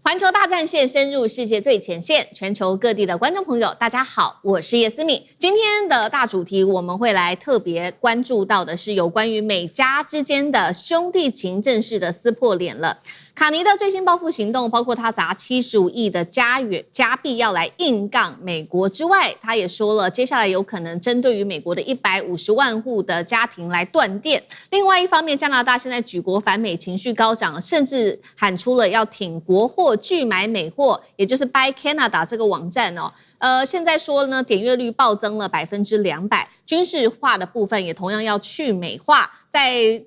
環球大戰線深入世界最前線，全球各地的觀眾朋友，大家好，我是葉思敏。今天的大主題，我們會來特別關注到的是有關於美加之間的兄弟情正式的撕破臉了。卡尼的最新報復行動，包括他砸75億的加幣要來硬槓美國之外，他也說了，接下來有可能針對於美國的150萬戶的家庭來斷電。另外一方面，加拿大現在舉國反美情緒高漲，甚至喊出了要挺國貨、拒買美貨，也就是 Buy Canada 這個網站哦。現在說呢，點閱率暴增了200%，軍事化的部分也同樣要去美化，在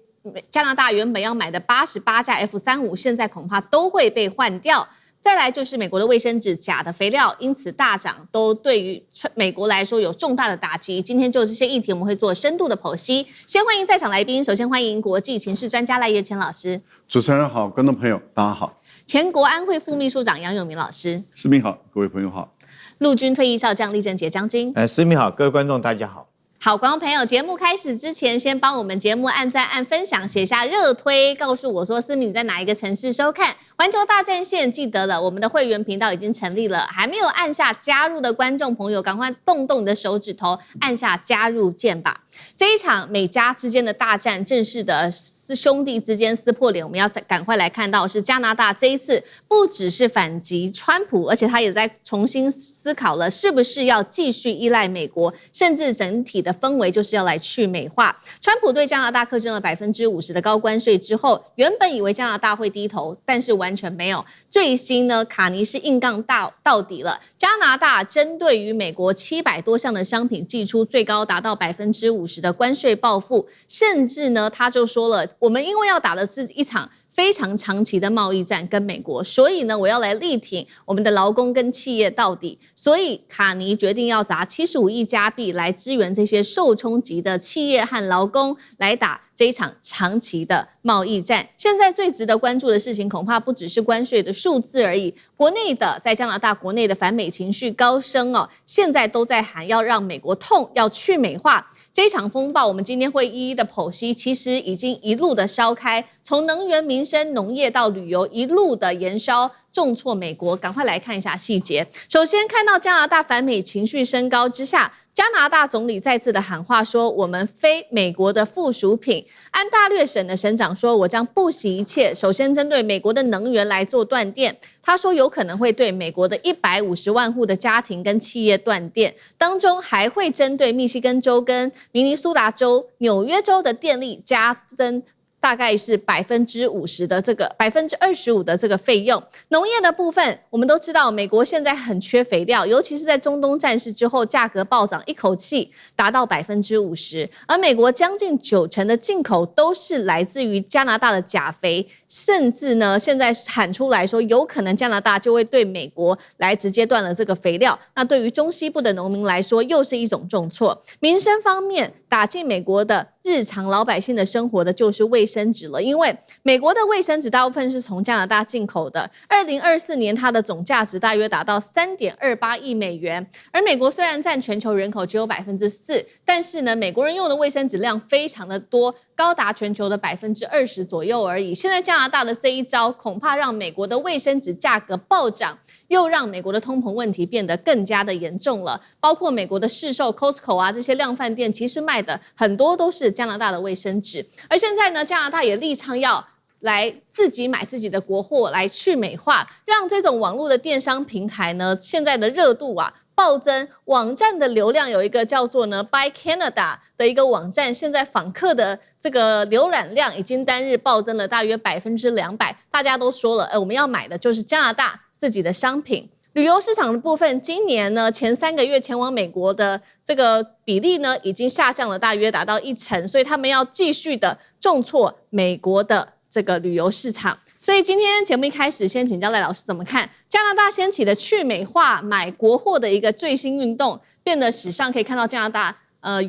加拿大原本要買的88架 F-35，現在恐怕都會被換掉。再來就是美國的衛生紙假的肥料因此大漲，都對於美國來說有重大的打擊。今天就這些議題，我們會做深度的剖析。先歡迎在場來賓，首先歡迎國際情勢專家賴岳謙老師。主持人好，觀眾朋友大家好。前國安會副秘書長楊永明老師。思敏好，各位朋友好。陸軍退役少將李正傑將軍。思敏好，各位觀眾大家好。好，觀眾朋友，節目開始之前，先幫我們節目按讚、按分享、寫下熱推，告訴我說思敏在哪一個城市收看。環球大戰線，記得了，我們的會員頻道已經成立了，還沒有按下加入的觀眾朋友，趕快動動你的手指頭，按下加入鍵吧。這一場美加之間的大戰，正式的兄弟之間撕破臉，我們要趕快來看到是加拿大這一次不只是反擊川普，而且他也在重新思考了是不是要繼續依賴美國，甚至整體的氛圍就是要來去美化。川普對加拿大課徵了50%的高關稅之後，原本以為加拿大會低頭，但是完全沒有。最新呢，卡尼是硬槓到底了。加拿大針對於美國700多項的商品祭出最高達到50%的關稅報復，甚至呢，他就說了，我們因為要打的是一場非常長期的貿易戰跟美國，所以呢，我要來力挺我們的勞工跟企業到底。所以卡尼決定要砸75億加幣來支援這些受衝擊的企業和勞工，來打這一場長期的貿易戰。現在最值得關注的事情，恐怕不只是關稅的數字而已。國內的在加拿大國內的反美情緒高升哦，現在都在喊要讓美國痛，要去美化。這一場風暴，我們今天會一一的剖析，其實已經一路的燒開，從能源、民生、農業到旅遊，一路的延燒，重挫美國。趕快來看一下細節。首先看到加拿大反美情緒升高之下，加拿大總理再次的喊話說，我們非美國的附屬品。安大略省的省長說，我將不惜一切，首先針對美國的能源來做斷電。他說有可能會對美國的150萬戶的家庭跟企業斷電，當中還會針對密西根州跟明尼蘇達州、紐約州的電力加徵大概是25%的25%的這個費用。農業的部分，我們都知道美國現在很缺肥料，尤其是在中東戰事之後，價格暴漲，一口氣達到50%。而美國將近90%的進口都是來自於加拿大的鉀肥，甚至呢，現在喊出來說，有可能加拿大就會對美國來直接斷了這個肥料。那對於中西部的農民來說，又是一種重挫。民生方面，打進美國的日常老百姓的生活的就是衛生紙了，因為美國的衛生紙大部分是從加拿大進口的。2024年它的總價值大約達到3.28億美元。而美國雖然佔全球人口只有4%，但是呢，美國人用的衛生紙量非常的多，高達全球的20%左右而已。現在加拿大的這一招，恐怕讓美國的衛生紙價格暴漲，又讓美國的通膨問題變得更加的嚴重了。包括美國的市售 Costco 啊，這些量販店其實賣的很多都是加拿大的衛生紙。而現在呢，加拿大也力倡要來自己買自己的國貨來去美化，讓這種網絡的電商平台呢，現在的熱度啊暴增。網站的流量有一個叫做呢 Buy Canada 的一個網站，現在訪客的這個瀏覽量已經單日暴增了大約200%。大家都說了，我們要買的就是加拿大自己的商品。旅遊市場的部分，今年呢前3個月前往美國的這個比例呢已經下降了大約達到1%，所以他們要繼續的重挫美國的這個旅遊市場。所以今天節目一開始，先請教賴老師怎麼看加拿大掀起的去美化買國貨的一個最新運動，變得史上可以看到加拿大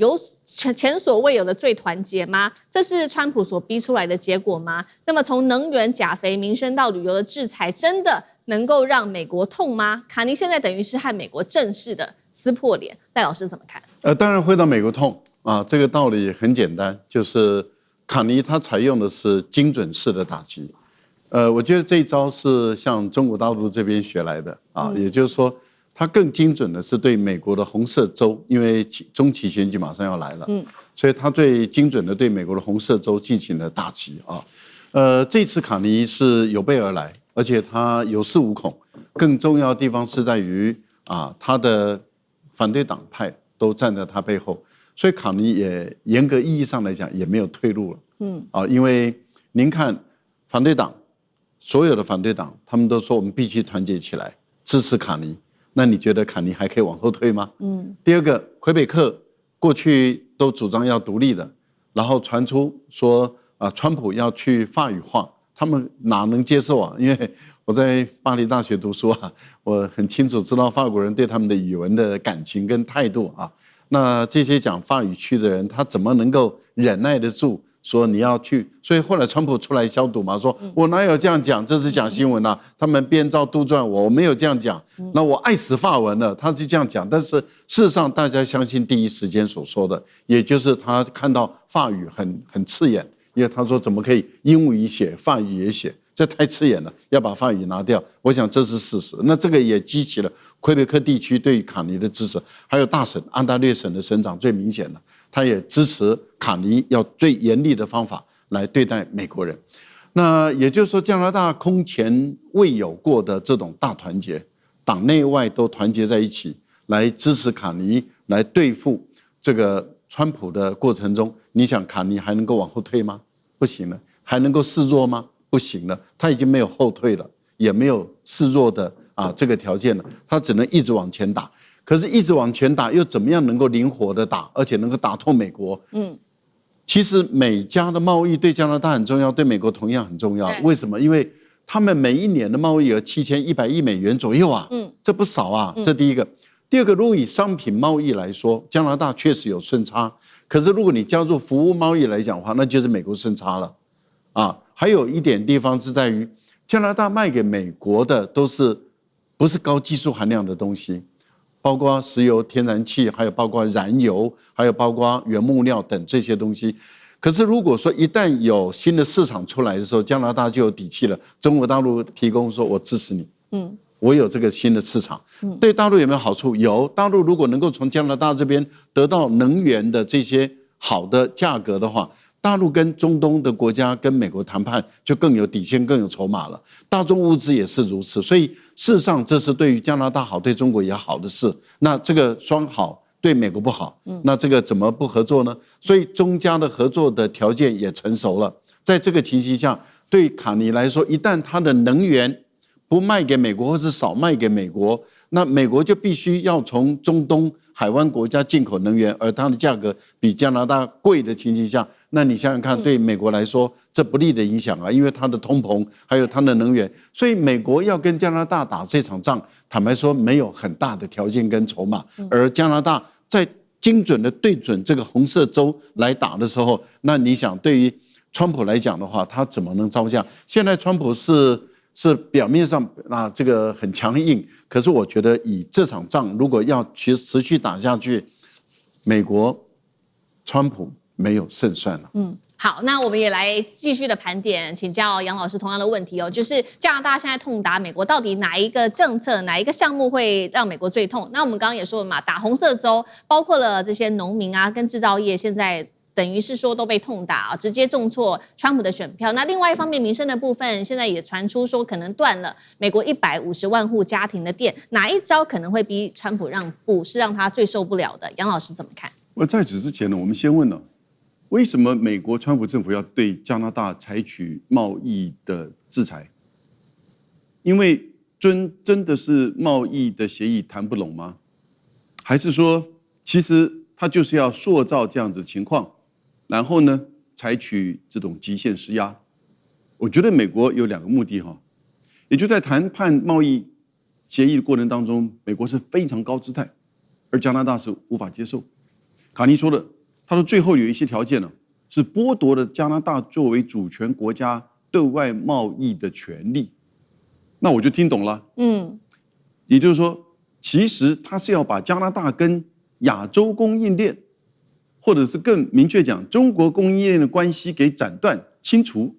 有前所未有的最團結嗎？這是川普所逼出來的結果嗎？那麼從能源、鉀肥、民生到旅遊的制裁，真的能夠讓美國痛嗎？卡尼現在等於是和美國正式的撕破臉，賴老師怎麼看？當然會讓美國痛啊，這個道理很簡單，就是卡尼他採用的是精準式的打擊。我覺得這一招是向中國大陸這邊學來的啊，也就是說，它更精準的是對美國的紅色州，因為中期選舉馬上要來了，所以它最精準的對美國的紅色州進行了打擊啊。這次卡尼是有備而來，而且他有恃無恐。更重要的地方是在於啊，他的反對黨派都站在他背後，所以卡尼也嚴格意義上來講也沒有退路了。因為您看反對黨所有的反對黨，他們都說我們必須團結起來支持卡尼。那你覺得卡尼還可以往後退嗎？第二個，魁北克過去都主張要獨立的，然後傳出說川普要去法語化，他們哪能接受啊？因為我在巴黎大學讀書啊，我很清楚知道法國人對他們的語文的感情跟態度啊。那這些講法語區的人，他怎麼能夠忍耐得住？說你要去，所以後來川普出來消毒嘛，說我哪有這樣講，這是講新聞啊，他們編造杜撰我沒有這樣講，那我愛死法文了，他是這樣講，但是事實上大家相信第一時間所說的，也就是他看到法語很刺眼，因為他說怎麼可以英語寫，法語也寫，這太刺眼了，要把法語拿掉，我想這是事實。那這個也激起了魁北克地區對於卡尼的支持，還有大省安大略省的省長最明顯的。他也支持卡尼要最嚴厲的方法來對待美國人，那也就是說，加拿大空前未有過的這種大團結，黨內外都團結在一起來支持卡尼，來對付這個川普的過程中，你想卡尼還能夠往後退嗎？不行了。還能夠示弱嗎？不行了，他已經沒有後退了，也沒有示弱的這個條件了，他只能一直往前打。可是，一直往前打，又怎麼樣能夠靈活的打，而且能夠打透美國？其實美加的貿易對加拿大很重要，對美國同樣很重要。為什麼？因為他們每一年的貿易額7100億美元左右啊，這不少啊。這第一個。第二個，如果以商品貿易來說，加拿大確實有順差。可是，如果你加入服務貿易來講的話，那就是美國順差了啊。還有一點地方是在於，加拿大賣給美國的都是不是高技術含量的東西。包括石油、天然氣，還有包括燃油，還有包括原木料等這些東西。可是如果說一旦有新的市場出來的時候，加拿大就有底氣了。中國大陸提供說，我支持你，我有這個新的市場，對大陸有沒有好處？有。大陸如果能夠從加拿大這邊得到能源的這些好的價格的話，大陸跟中東的國家跟美國談判就更有底線，更有籌碼了。大宗物資也是如此，所以事實上這是對於加拿大好，對中國也好的事。那這個雙好對美國不好，那這個怎麼不合作呢？所以中加的合作的條件也成熟了。在這個情形下，對卡尼來說，一旦他的能源不賣給美國，或是少賣給美國，那美國就必須要從中東海灣國家進口能源，而它的價格比加拿大貴的情形下，那你想想看，對美國來說這不利的影響啊，因為它的通膨還有它的能源，所以美國要跟加拿大打這場仗，坦白說沒有很大的條件跟籌碼，而加拿大在精準的對準這個紅色州來打的時候，那你想對於川普來講的話，他怎麼能招架？現在川普是表面上這個很強硬，可是我覺得以這場仗如果要持續打下去，美國川普沒有勝算了。好，那我們也來繼續的盤點，請教楊老師同樣的問題哦，就是加拿大現在痛打美國，到底哪一個政策、哪一個項目會讓美國最痛？那我們剛剛也說了嘛，打紅色州，包括了這些農民啊跟製造業，現在等於是說都被痛打啊，直接重挫川普的選票。那另外一方面，民生的部分現在也傳出說可能斷了美國150萬戶家庭的電，哪一招可能會逼川普讓步，是讓他最受不了的？楊老師怎麼看？在此之前呢，我們先問了，為什麼美國川普政府要對加拿大採取貿易的制裁？因為真的是貿易的協議談不攏嗎？還是說其實他就是要塑造這樣子的情況？然後呢，採取這種極限施壓。我覺得美國有兩個目的哈，也就在談判貿易協議的過程當中，美國是非常高姿態，而加拿大是無法接受。卡尼說的，他說最後有一些條件呢，是剝奪了加拿大作為主權國家對外貿易的權利。那我就聽懂了，也就是說，其實他是要把加拿大跟亞洲供應鏈，或者是更明確講，中國供應鏈的關係給斬斷清除。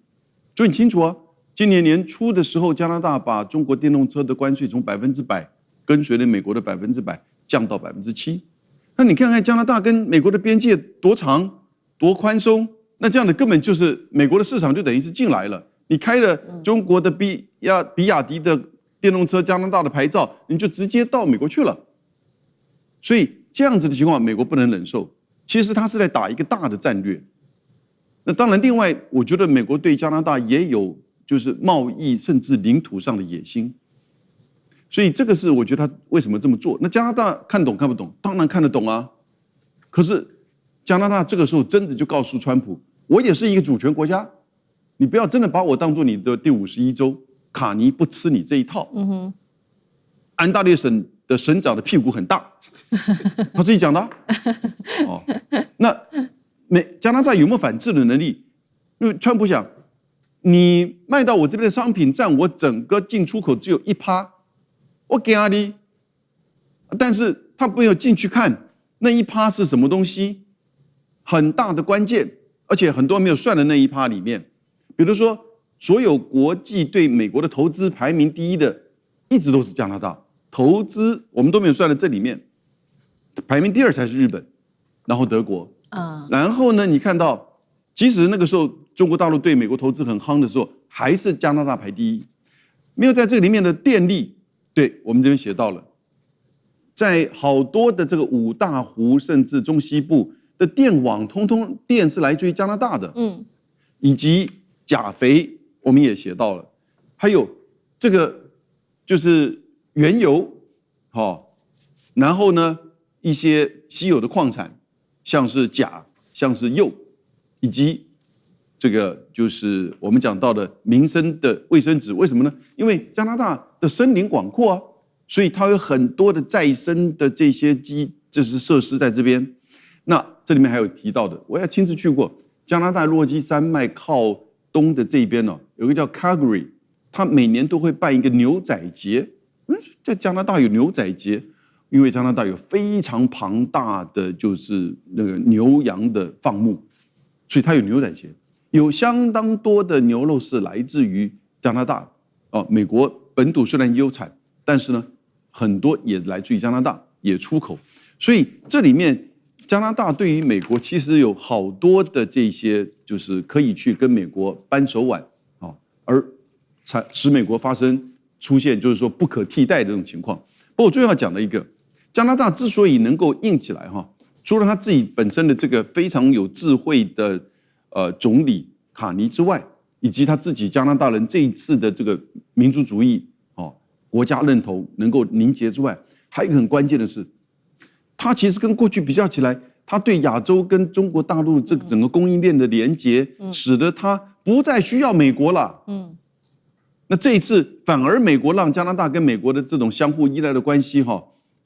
所以你清楚啊，今年年初的時候，加拿大把中國電動車的關稅從100%跟隨了美國的100%降到7%。那你看看加拿大跟美國的邊界多長多寬鬆，那這樣的根本就是美國的市場就等於是進來了。你開了中國的比亞迪的電動車加拿大的牌照，你就直接到美國去了。所以這樣子的情況，美國不能忍受。其實他是在打一個大的戰略。那當然，另外我覺得美國對加拿大也有就是貿易甚至領土上的野心。所以這個是我覺得他為什麼這麼做。那加拿大看懂看不懂？當然看得懂啊。可是加拿大這個時候真的就告訴川普，我也是一個主權國家，你不要真的把我當作你的第51州，卡尼不吃你這一套。安大略省的省長的屁股很大，他自己講的。哦，那加拿大有沒有反制的能力？因為川普想，你賣到我這邊的商品佔我整個進出口只有1%，我給你。但是他沒有進去看那1%是什麼東西，很大的關鍵，而且很多人沒有算的那1%裡面，比如說所有國際對美國的投資排名第一的，一直都是加拿大。投資我們都沒有算在這裡面，排名第2才是日本，然後德國。然後呢，你看到，即使那個時候中國大陸對美國投資很夯的時候，還是加拿大排第一。沒有在這裡面的電力，對，我們這邊寫到了，在好多的這個五大湖甚至中西部的電網，通通電是來自於加拿大的。以及鉀肥，我們也寫到了，還有這個就是原油，然後呢一些稀有的礦產，像是鉀，像是鈾，以及這個就是我們講到的民生的衛生紙。為什麼呢？因為加拿大的森林廣闊啊，所以它有很多的再生的這些就是設施在這邊。那這裡面還有提到的，我也親自去過加拿大落基山脈靠東的這邊呢，有個叫 Calgary， 它每年都會辦一個牛仔節。在加拿大有牛仔節，因為加拿大有非常龐大的就是那個牛羊的放牧，所以它有牛仔節，有相當多的牛肉是來自於加拿大。美國本土雖然也有產，但是呢，很多也來自於加拿大，也出口。所以這裡面加拿大對於美國其實有好多的這些，就是可以去跟美國扳手腕，而使美國出現就是說不可替代的這種情況。不過我最後要講的一個，加拿大之所以能夠硬起來除了他自己本身的這個非常有智慧的總理卡尼之外，以及他自己加拿大人這一次的這個民族主義國家認同能夠凝結之外，還有一個很關鍵的是，他其實跟過去比較起來，他對亞洲跟中國大陸這個整個供應鏈的連結，使得他不再需要美國了。那這一次反而美國讓加拿大跟美國的這種相互依賴的關係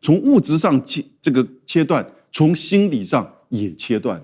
從物質上這個切斷，從心理上也切斷。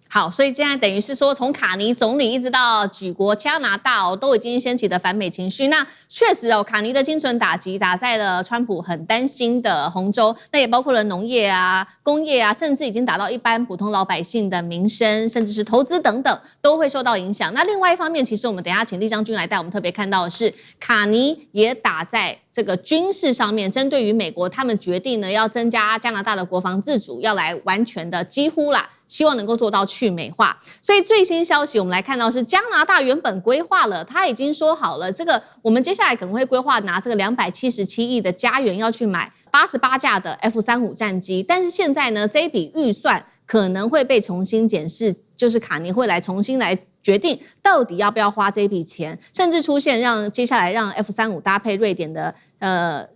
好，所以現在等於是說，從卡尼總理一直到舉國加拿大都已經掀起的反美情緒。那確實卡尼的精準打擊打在了川普很擔心的紅州，那也包括了農業啊、工業啊，甚至已經打到一般普通老百姓的民生，甚至是投資等等都會受到影響。那另外一方面，其實我們等一下請酈將軍來帶我們特別看到的是，卡尼也打在這個軍事上面，針對於美國，他們決定呢要增加加拿大的國防自主，要來完全的幾乎啦。希望能夠做到去美化，所以最新消息我們來看到是加拿大原本規劃了，他已經說好了，這個我們接下來可能會規劃拿這個277億的加元要去買88架的 F-35戰機，但是現在呢，這一筆預算可能會被重新檢視，就是卡尼會來重新來決定到底要不要花這一筆錢，甚至出現接下來讓 F-35搭配瑞典的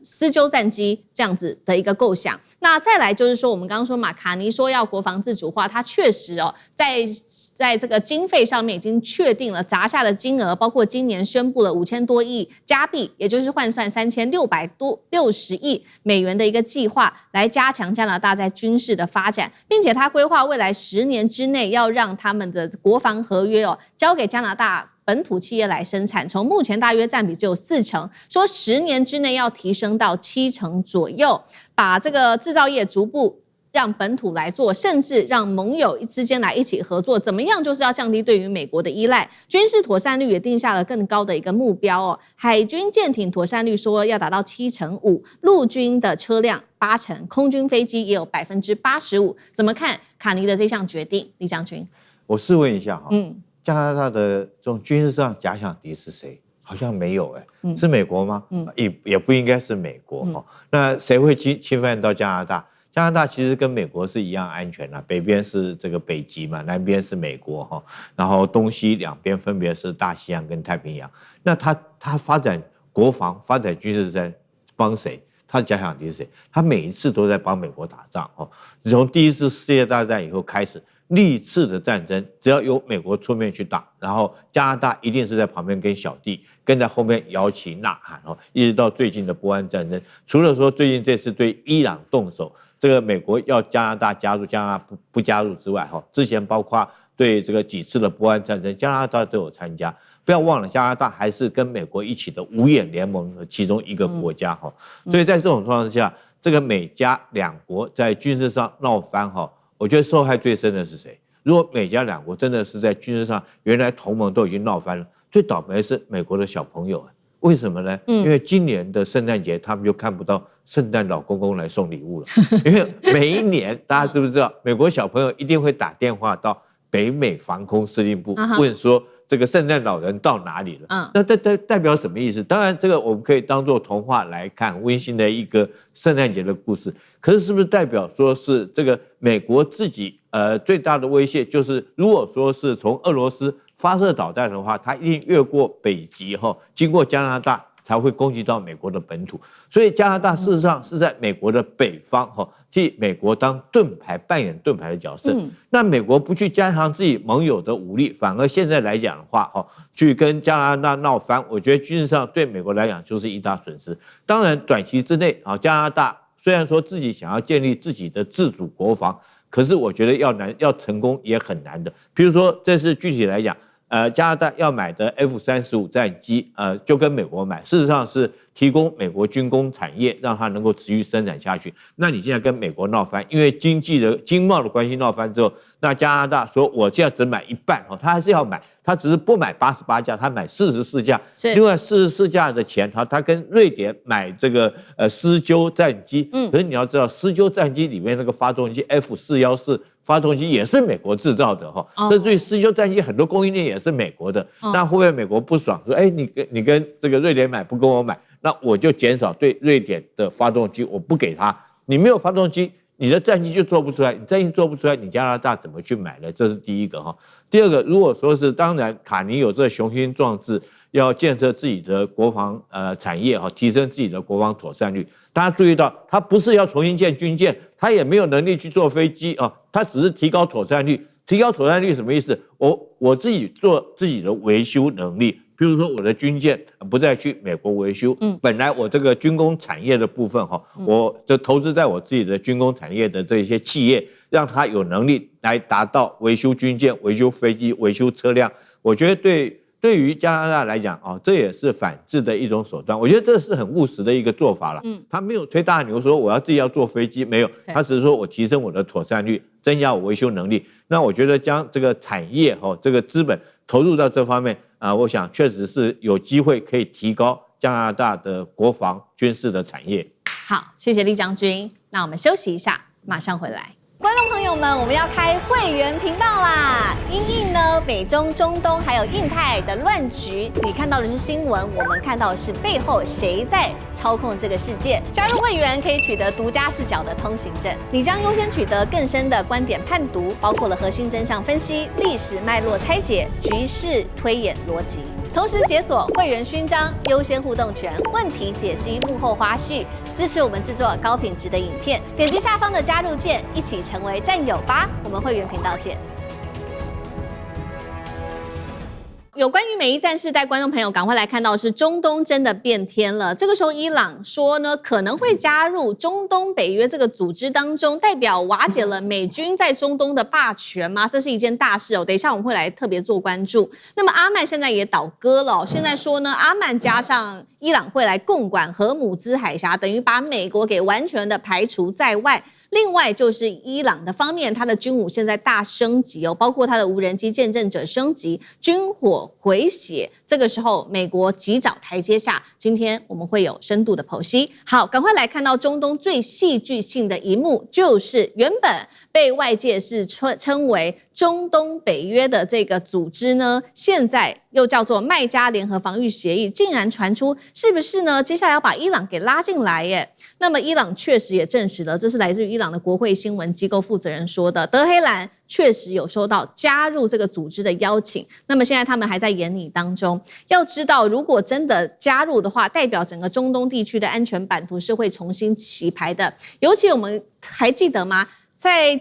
斯鳩戰機這樣子的一個構想。那再來就是說，我們剛剛說嘛，卡尼說要國防自主化，他確實在這個經費上面已經確定了砸下的金額，包括今年宣布了5000多億加幣，也就是換算3660億美元的一個計劃，來加強加拿大在軍事的發展，並且他規劃未來10年之內要讓他們的國防合約交給加拿大本土企業來生產，從目前大約佔比只有40%，說10年之內要提升到70%左右，把這個製造業逐步讓本土來做，甚至讓盟友之間來一起合作，怎麼樣就是要降低對於美國的依賴。軍事妥善率也定下了更高的一個目標哦。海軍艦艇妥善率說要達到75%，陸軍的車輛80%，空軍飛機也有85%。怎麼看卡尼的這項決定，李將軍？我試問一下哈，加拿大的這種軍事上假想敵是誰？好像沒有是美國嗎？也不應該是美國哈。那誰會侵犯到加拿大？加拿大其實跟美國是一樣安全的，北邊是這個北極嘛，南邊是美國哈，然後東西兩邊分別是大西洋跟太平洋。那他發展國防、發展軍事在幫誰？他的假想敵是誰？他每一次都在幫美國打仗哦。從第一次世界大戰以後開始，歷次的戰爭只要由美國出面去打，然後加拿大一定是在旁邊跟小弟，跟在後面摇旗吶喊哦，一直到最近的波湾戰爭。除了说最近這次對伊朗動手，這個美國要加拿大加入，加拿大不加入之外，之前包括對這個幾次的波灣戰爭，加拿大都有參加。不要忘了，加拿大還是跟美國一起的五眼聯盟的其中一個國家哈。所以在這種狀況之下，這個美加兩國在軍事上鬧翻哈，我覺得受害最深的是誰？如果美加兩國真的是在軍事上原來同盟都已經鬧翻了，最倒霉的是美國的小朋友。為什麼呢？因為今年的聖誕節他們就看不到聖誕老公公來送禮物了。因為每一年大家知不知道，美國小朋友一定會打電話到北美防空司令部問說這個聖誕老人到哪裡了？那代表什麼意思？當然這個我們可以當作童話來看，溫馨的一個聖誕節的故事。可是是不是代表說是這個美國自己最大的威脅就是，如果說是從俄羅斯發射導彈的話，它一定越過北極經過加拿大才會攻擊到美國的本土。所以加拿大事實上是在美國的北方替美國當盾牌，扮演盾牌的角色。那美國不去加強自己盟友的武力，反而現在來講的話去跟加拿大鬧翻，我覺得軍事上對美國來講就是一大損失。當然短期之內加拿大雖然說自己想要建立自己的自主國防，可是我覺得要成功也很難的。比如說這是具體來講，加拿大要買的 F-35戰機，就跟美國買，事實上是提供美國軍工產業，讓它能夠持續生產下去。那你現在跟美國鬧翻，因為經貿的關係鬧翻之後，那加拿大說我現在只買一半，他還是要買，他只是不買88架，他買44架，另外44架的錢，他跟瑞典買這個施鳩戰機，可是你要知道，施鳩戰機裡面那個發動機 F414。發動機也是美國製造的甚至於施鳩戰機很多供應鏈也是美國的，那會不會美國不爽說，你跟這個瑞典買不跟我買，那我就減少對瑞典的發動機，我不給他，你沒有發動機，你的戰機就做不出來，你戰機做不出來，你加拿大怎麼去買呢？這是第一個第二個，如果說是當然卡尼有這個雄心壯志，要建設自己的國防產業提升自己的國防妥善率。大家注意到，他不是要重新建軍艦，他也沒有能力去做飛機他只是提高妥善率。提高妥善率什麼意思？我自己做自己的維修能力，比如說我的軍艦不再去美國維修，本來我這個軍工產業的部分我就投資在我自己的軍工產業的這些企業，讓他有能力來達到維修軍艦、維修飛機、維修車輛。我覺得對於加拿大來講這也是反制的一種手段。我覺得這是很務實的一個做法了。他沒有吹大牛說我要自己要做飛機，沒有，他只是說我提升我的妥善率，增加我維修能力。那我覺得將這個產業這個資本投入到這方面我想確實是有機會可以提高加拿大的國防軍事的產業。好，謝謝李將軍。那我們休息一下，馬上回來。觀眾朋友們，我們要開會員頻道啦！因應呢美中、中東還有印太的亂局，你看到的是新聞，我們看到的是背後誰在操控這個世界。加入會員可以取得獨家視角的通行證，你將優先取得更深的觀點判讀，包括了核心真相分析、歷史脈絡拆解、局勢推演邏輯。同時解鎖會員勳章、優先互動權、問題解析、幕後花絮，支持我們制作高品質的影片。點擊下方的加入鍵，一起成為戰友吧！我們會員頻道見。有關於美伊戰事，帶觀眾朋友趕快來看到的是中東真的變天了。這個時候，伊朗說呢可能會加入中東北約這個組織當中，代表瓦解了美軍在中東的霸權嗎？這是一件大事哦。等一下我們會來特別做關注。那麼阿曼現在也倒戈了現在說呢，阿曼加上伊朗會來共管荷姆茲海峽，等於把美國給完全的排除在外。另外就是伊朗的方面，它的軍武現在大升級哦，包括它的無人機見證者升級，軍火回血。這個時候，美國急找台階下。今天我們會有深度的剖析。好，趕快來看到中東最戲劇性的一幕，就是原本被外界是稱為中東北約的這個組織呢，現在又叫做麥加聯合防禦協議，竟然傳出是不是呢？接下來要把伊朗給拉進來耶？那麼伊朗確實也證實了，這是來自於伊朗的國會新聞機構負責人說的，德黑蘭確實有收到加入這個組織的邀請。那麼現在他們還在研擬當中。要知道，如果真的加入的話，代表整個中東地區的安全版圖是會重新洗牌的。尤其我們還記得嗎？在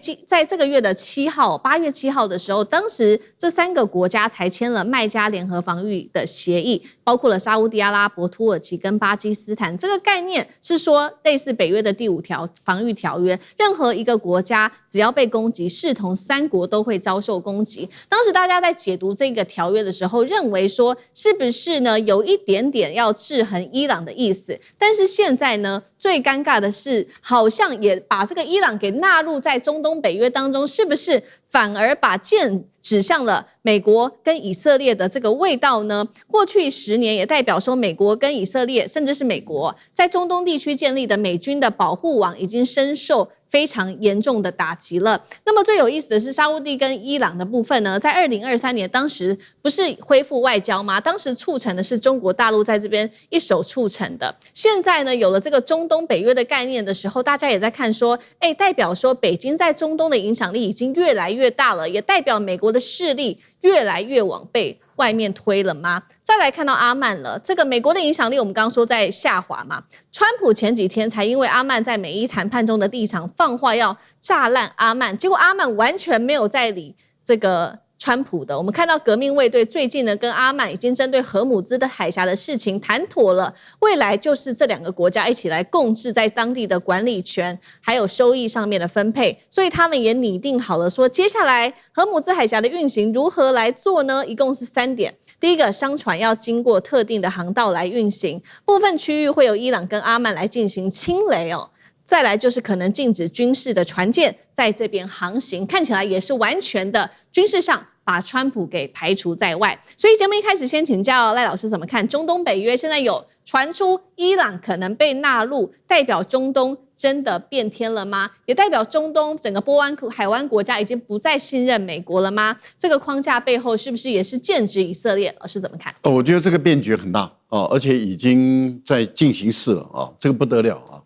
這個月的8月7號的時候，當時這3個國家才簽了麥加聯合防禦的協議，包括了沙烏地阿拉伯、土耳其跟巴基斯坦。這個概念是說，類似北約的第5條防禦條約，任何一個國家只要被攻擊，視同3國都會遭受攻擊。當時大家在解讀這個條約的時候，認為說是不是呢有一點點要制衡伊朗的意思？但是現在呢，最尷尬的是，好像也把這個伊朗給納入在中東北約當中，是不是反而把箭指向了美國跟以色列的這個味道呢？過去10年也代表說，美國跟以色列，甚至是美國在中東地區建立的美軍的保護網，已經深受非常嚴重的打擊了。那麼最有意思的是，沙烏地跟伊朗的部分呢，在2023年當時不是恢復外交嗎？當時促成的是中國大陸在這邊一手促成的。現在呢，有了這個中東北約的概念的時候，大家也在看說，代表說北京在中東的影響力已經越來越大了，也代表美國的勢力越來越往被外面推了嗎？再來看到阿曼了，這個美國的影響力我們剛剛說在下滑嘛，川普前幾天才因為阿曼在美伊談判中的立場放話要炸爛阿曼，結果阿曼完全沒有在理這個川普的。我們看到革命衛隊最近呢跟阿曼已經針對荷姆茲的海峽的事情談妥了，未來就是這2個國家一起來共治在當地的管理權還有收益上面的分配，所以他們也擬定好了說接下來荷姆茲海峽的運行如何來做呢？一共是3點。第一個，商船要經過特定的航道來運行，部分區域會由伊朗跟阿曼來進行清雷哦。再來就是可能禁止軍事的船艦在這邊航行，看起來也是完全的軍事上把川普給排除在外。所以節目一開始先請教賴老師怎麼看中東北約？現在有傳出伊朗可能被納入，代表中東真的變天了嗎？也代表中東整個波灣海灣國家已經不再信任美國了嗎？這個框架背後是不是也是劍指以色列？老師怎麼看？我覺得這個變局很大而且已經在進行式了這個不得了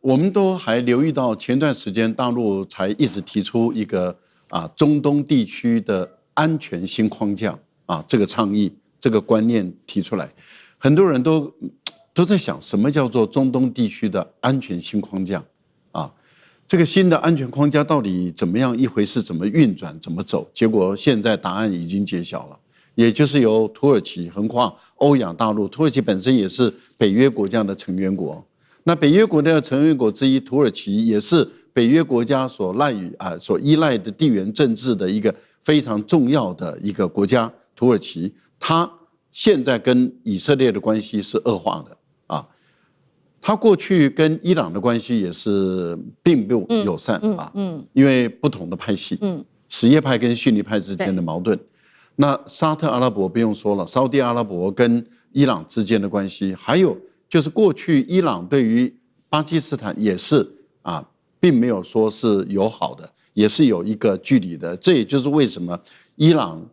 我們都還留意到前段時間大陸才一直提出一個中東地區的安全新框架這個倡議這個觀念提出來，很多人都在想什麼叫做中東地區的安全新框架這個新的安全框架到底怎麼樣一回事，怎麼運轉，怎麼走？結果現在答案已經揭曉了，也就是由土耳其橫跨歐亞大陸，土耳其本身也是北約國家的成員國。那北約國家的成員國之一，土耳其也是北約國家所依賴的地缘政治的一個非常重要的一個國家。土耳其，它現在跟以色列的關係是惡化的它過去跟伊朗的關係也是並不友善因為不同的派系，什葉派跟遜尼派之間的矛盾。那沙特阿拉伯不用說了，沙特阿拉伯跟伊朗之間的關係，還有就是過去伊朗對於巴基斯坦也是並沒有說是友好的，也是有一個距離的。這也就是為什麼伊朗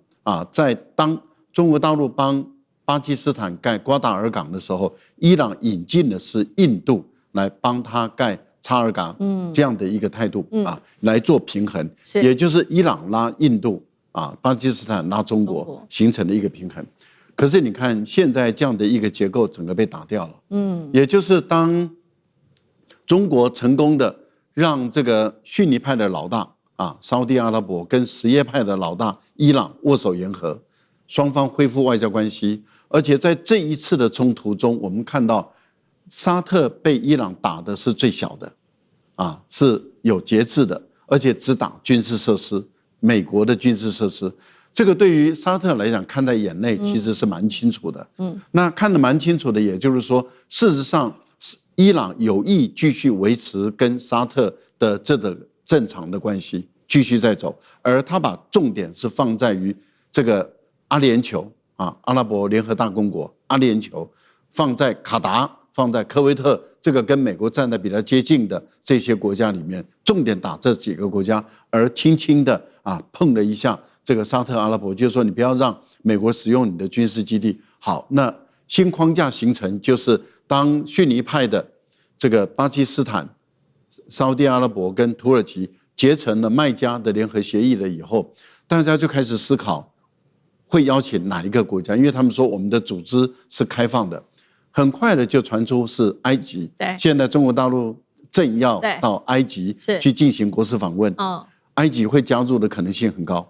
在當中國大陸幫巴基斯坦蓋瓜達爾港的時候，伊朗引進的是印度來幫他蓋察爾港這樣的一個態度來做平衡，也就是伊朗拉印度巴基斯坦拉中國形成的一個平衡。可是你看現在這樣的一個結構整個被打掉了，也就是當中國成功的讓這個遜尼派的老大沙烏地阿拉伯跟什葉派的老大伊朗握手言和，雙方恢復外交關係，而且在這一次的衝突中，我們看到沙特被伊朗打的是最小的，是有節制的，而且只打軍事設施，美國的軍事設施。這個對於沙特來講，看在眼內其實是蠻清楚的。那看得蠻清楚的，也就是說，事實上，伊朗有意繼續維持跟沙特的這種正常的關係，繼續在走，而他把重點是放在於這個阿聯酋啊，阿拉伯聯合大公國、阿聯酋，放在卡達、放在科威特，這個跟美國站得比較接近的這些國家裡面，重點打這幾個國家，而輕輕的碰了一下這個沙特阿拉伯，就是說你不要讓美國使用你的軍事基地。好，那新框架形成，就是當遜尼派的這個巴基斯坦、沙特阿拉伯跟土耳其結成了麥加的聯合協議了以後，大家就開始思考會邀請哪一個國家，因為他們說我們的組織是開放的。很快的就傳出是埃及，對，現在中國大陸正要到埃及去進行國事訪問，埃及會加入的可能性很高，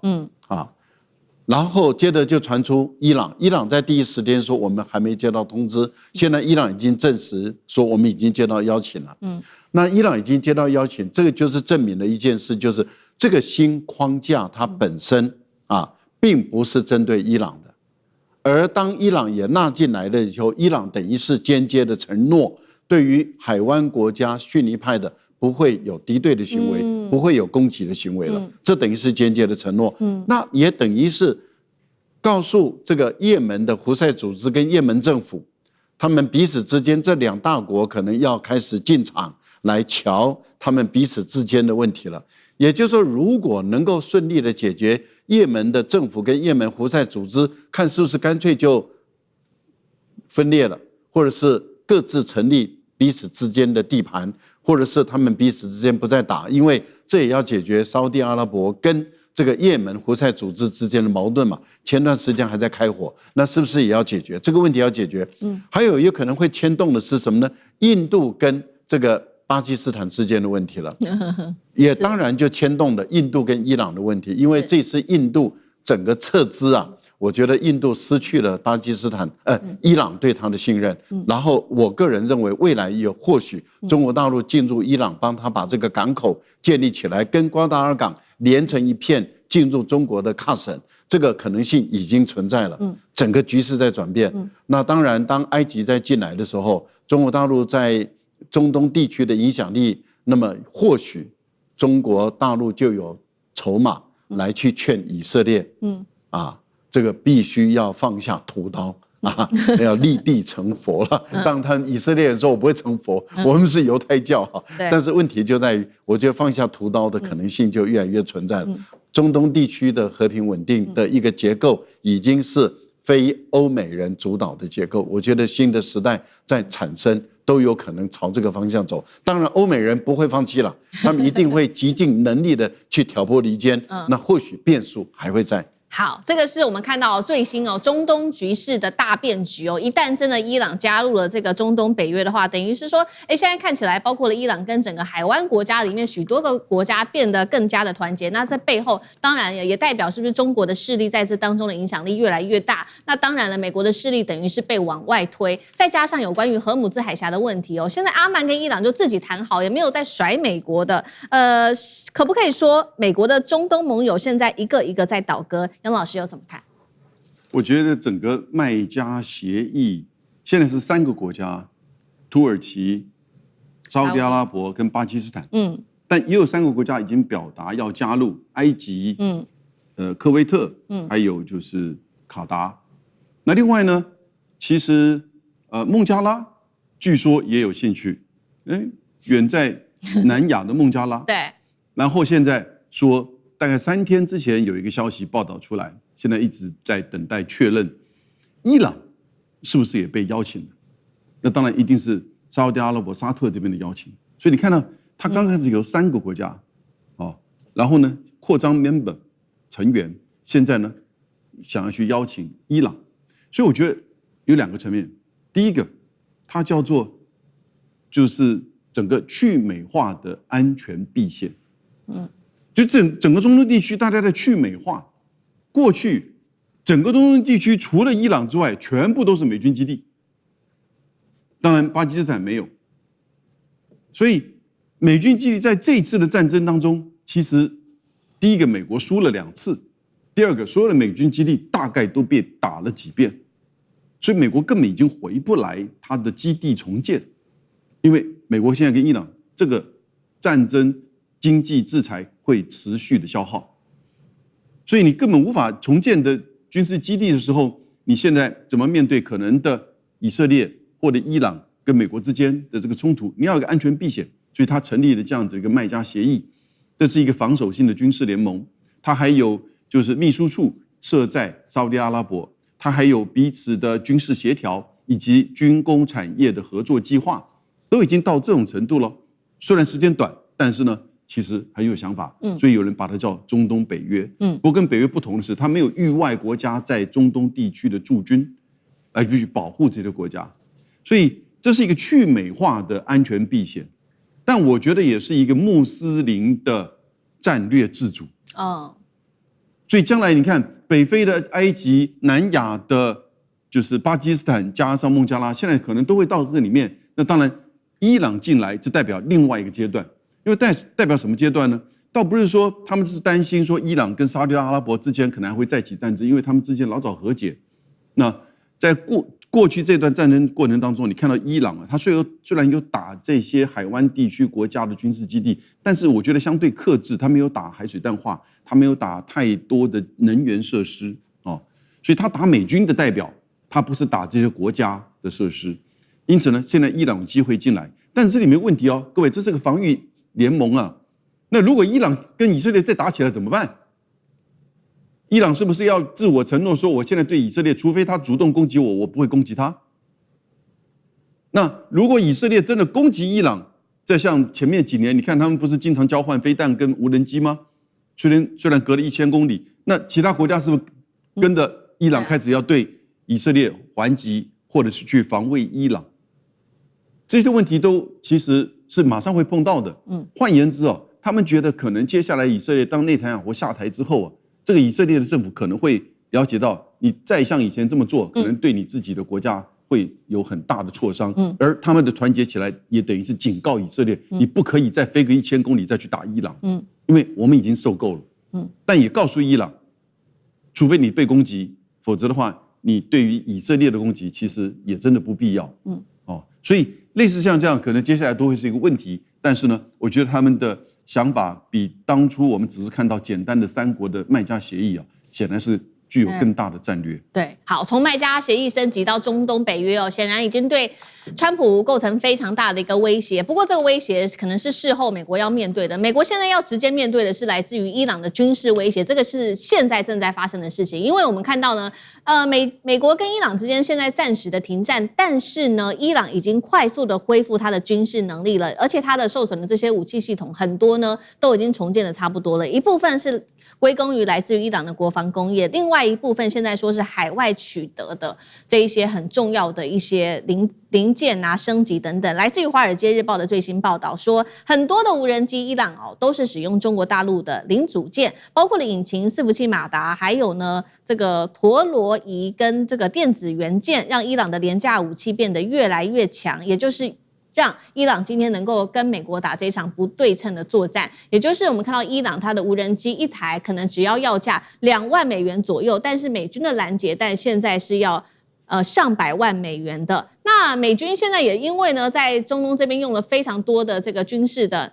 然後接着就傳出伊朗，伊朗在第一時間說我們還沒接到通知，現在伊朗已經證實說我們已經接到邀請了，那伊朗已經接到邀請，這個就是證明了一件事，就是這個新框架它本身並不是針對伊朗的，而當伊朗也納進來了以後，伊朗等於是間接的承諾，對於海灣國家遜尼派的不會有敵對的行為，不會有攻擊的行為了，這等於是間接的承諾。那也等於是告訴這個也門的胡塞組織跟也門政府，他們彼此之間這兩大國可能要開始進場來瞧他們彼此之間的問題了。也就是說，如果能夠順利的解決也門的政府跟也門胡塞組織，看是不是乾脆就分裂了，或者是各自成立彼此之間的地盤，或者是他們彼此之間不再打，因為這也要解決沙特阿拉伯跟這個也門胡塞組織之間的矛盾嘛。前段時間還在開火，那是不是也要解決這個問題？要解決。還有可能會牽動的是什麼呢？印度跟這個巴基斯坦之間的問題了，也當然就牽動了印度跟伊朗的問題，因為這次印度整個撤資我覺得印度失去了巴基斯坦、伊朗對他的信任。然後我個人認為，未來也或許中國大陸進入伊朗，幫他把這個港口建立起來，跟瓜達爾港連成一片，進入中國的喀什，這個可能性已經存在了。整個局勢在轉變。那當然，當埃及在進來的時候，中國大陸在中東地區的影響力，那麼或許中國大陸就有籌碼來去勸以色列，這個必須要放下屠刀要立地成佛了。當他以色列人說我不會成佛，我們是猶太教但是問題就在於，我覺得放下屠刀的可能性就越來越存在了。中東地區的和平穩定的一個結構已經是非歐美人主導的結構，我覺得新的時代在產生，都有可能朝這個方向走。當然，歐美人不會放棄了，他們一定會極盡能力的去挑撥離間。那或許變數還會在。好，這個是我們看到最新中東局勢的大變局一旦真的伊朗加入了這個中東北約的話，等於是說，現在看起來包括了伊朗跟整個海灣國家裡面許多個國家變得更加的團結。那在背後，當然也代表是不是中國的勢力在這當中的影響力越來越大。那當然了，美國的勢力等於是被往外推，再加上有關於荷姆茲海峽的問題現在阿曼跟伊朗就自己談好，也沒有在甩美國的。可不可以說美國的中東盟友現在一個一個在倒戈？楊老師又怎麼看？我覺得整個麥加協議現在是3個國家：土耳其、沙特阿拉伯跟巴基斯坦。但也有3個國家已經表達要加入，埃及、科威特，還有就是卡達。那另外呢，其實孟加拉據說也有興趣。遠在南亞的孟加拉。对。然後現在說，大概3天之前有一個消息報道出來，現在一直在等待確認，伊朗是不是也被邀請了？那當然一定是沙特阿拉伯、沙特這邊的邀請。所以你看到，他剛開始有3個國家，然後呢擴張 member 成員，現在呢想要去邀請伊朗。所以我覺得有2個層面，第一個，它叫做就是整個去美化的安全避險。就整個中東地區，大家在去美化。過去整個中東地區除了伊朗之外，全部都是美軍基地。當然，巴基斯坦沒有。所以，美軍基地在這一次的戰爭當中，其實第一個美國輸了2次，第二個所有的美軍基地大概都被打了幾遍，所以美國根本已經回不來他的基地重建。因為美國現在跟伊朗這個戰爭經濟制裁會持續的消耗，所以你根本無法重建的軍事基地的時候，你現在怎麼面對可能的以色列或者伊朗跟美國之間的這個衝突？你要有個安全避險，所以他成立了這樣子一個麥加協議，這是一個防守性的軍事聯盟。它還有就是秘書處設在沙烏地阿拉伯，它還有彼此的軍事協調以及軍工產業的合作計劃，都已經到這種程度了。雖然時間短，但是呢，其實很有想法。所以有人把它叫中東北約。不過跟北約不同的是，它沒有域外國家在中東地區的駐軍來去保護這些國家，所以這是一個去美化的安全避險。但我覺得也是一個穆斯林的戰略自主。所以將來你看，北非的埃及、南亞的，就是巴基斯坦加上孟加拉，現在可能都會到這裡面。那當然，伊朗進來，這代表另外一個階段。因為代表什麼階段呢？倒不是說他們是擔心說伊朗跟沙特阿拉伯之間可能還會再起戰爭，因為他們之間老早和解。那在過去這段戰爭過程當中，你看到伊朗他雖然有打這些海灣地區國家的軍事基地，但是我覺得相對克制，他沒有打海水淡化，他沒有打太多的能源設施哦，所以他打美軍的代表，他不是打這些國家的設施。因此呢，現在伊朗有機會進來，但是這裡面問題哦，各位，這是個防禦聯盟啊。那如果伊朗跟以色列再打起來怎麼辦？伊朗是不是要自我承諾說，我現在對以色列，除非他主動攻擊我，我不會攻擊他？那如果以色列真的攻擊伊朗，再像前面幾年，你看他們不是經常交換飛彈跟無人機嗎？雖然隔了1000公里，那其他國家是不是跟着伊朗開始要對以色列還擊，或者是去防衛伊朗？這些問題都其實是馬上會碰到的。換言之哦，他們覺得可能接下來以色列當內塔尼亞胡下台之後啊，這個以色列的政府可能會了解到，你再像以前這麼做，可能對你自己的國家會有很大的挫傷。而他們的團結起來，也等於是警告以色列，你不可以再飛個1000公里再去打伊朗。因為我們已經受夠了。但也告訴伊朗，除非你被攻擊，否則的話，你對於以色列的攻擊其實也真的不必要。所以類似像這樣，可能接下來都會是一個問題。但是呢，我覺得他們的想法比當初我們只是看到簡單的3國的麥加協議啊，顯然是具有更大的戰略。對，好，從麥加協議升級到中東北約哦，顯然已經對川普構成非常大的一個威脅。不過這個威脅可能是事後美國要面對的。美國現在要直接面對的是来自於伊朗的軍事威脅，這個是現在正在發生的事情。因為我們看到呢，美國跟伊朗之間現在暫時的停戰，但是呢，伊朗已經快速的恢復它的軍事能力了，而且它的受損的這些武器系統很多呢都已經重建的差不多了，一部分是歸功於來自於伊朗的國防工業，另外一部分現在說是海外取得的這一些很重要的一些零件啊、升級等等。來自於《華爾街日報》的最新報道說，很多的無人機伊朗都是使用中國大陸的零組件，包括了引擎、伺服器馬達，還有呢這個陀螺儀跟這個電子元件，讓伊朗的廉價武器變得越來越強，也就是讓伊朗今天能夠跟美國打這一場不對稱的作戰。也就是我們看到伊朗它的無人機一台可能只要價2萬美元左右，但是美軍的攔截彈現在是要上百萬美元的。那美軍現在也因為呢在中東這邊用了非常多的這個軍事的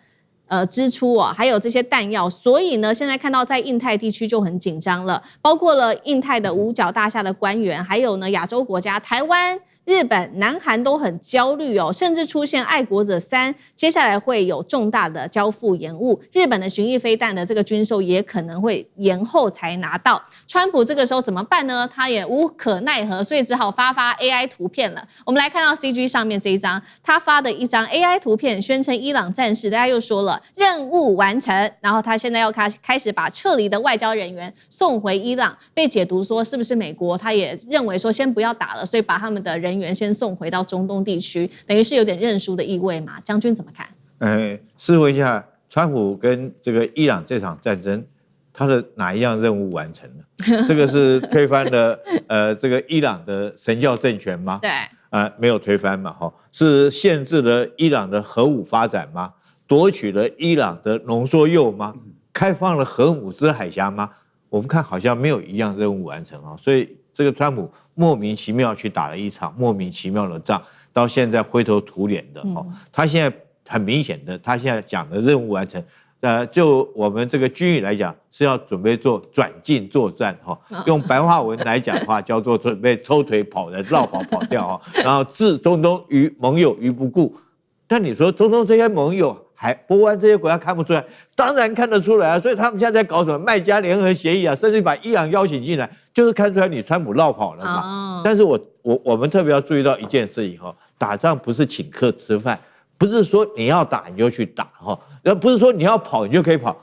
支出還有這些彈藥，所以呢現在看到在印太地區就很緊張了，包括了印太的五角大廈的官員，還有呢亞洲國家台灣、日本、南韓都很焦慮甚至出現愛國者3，接下來會有重大的交付延誤。日本的巡弋飛彈的這個軍售也可能會延後才拿到。川普這個時候怎麼辦呢？他也無可奈何，所以只好發 AI 圖片了。我們來看到 CG 上面這一張，他發的一張 AI 圖片，宣稱伊朗戰士，大家又說了任務完成，然後他現在要開始把撤離的外交人員送回伊朗，被解讀說是不是美國他也認為說先不要打了，所以把他們的人員先送回到中東地區，等於是有點認輸的意味嘛？將軍怎麼看？試問一下，川普跟這個伊朗這場戰爭，他的哪一樣任務完成了？這個是推翻了這個伊朗的神教政權嗎？對，沒有推翻嘛，是限制了伊朗的核武發展嗎？奪取了伊朗的濃縮鈾嗎？開放了核姆茲海峽嗎？我們看好像沒有一樣任務完成，所以這個川普莫名其妙去打了一場莫名其妙的仗，到現在灰頭土臉的哈。他現在很明顯的，他現在講的任務完成。就我們這個軍役來講，是要準備做轉進作戰哈，用白話文來講的話，叫做準備抽腿跑人、繞跑掉哈，然後置中東於盟友於不顧。但你說中東這些盟友還波灣這些國家看不出來？當然看得出來啊！所以他們現在在搞什麼麥加聯合協議啊，甚至把伊朗邀請進來，就是看出來你川普繞跑了嘛。但是我們特別要注意到一件事情哈，打仗不是請客吃飯。不是說你要打你就去打哈，不是說你要跑你就可以跑。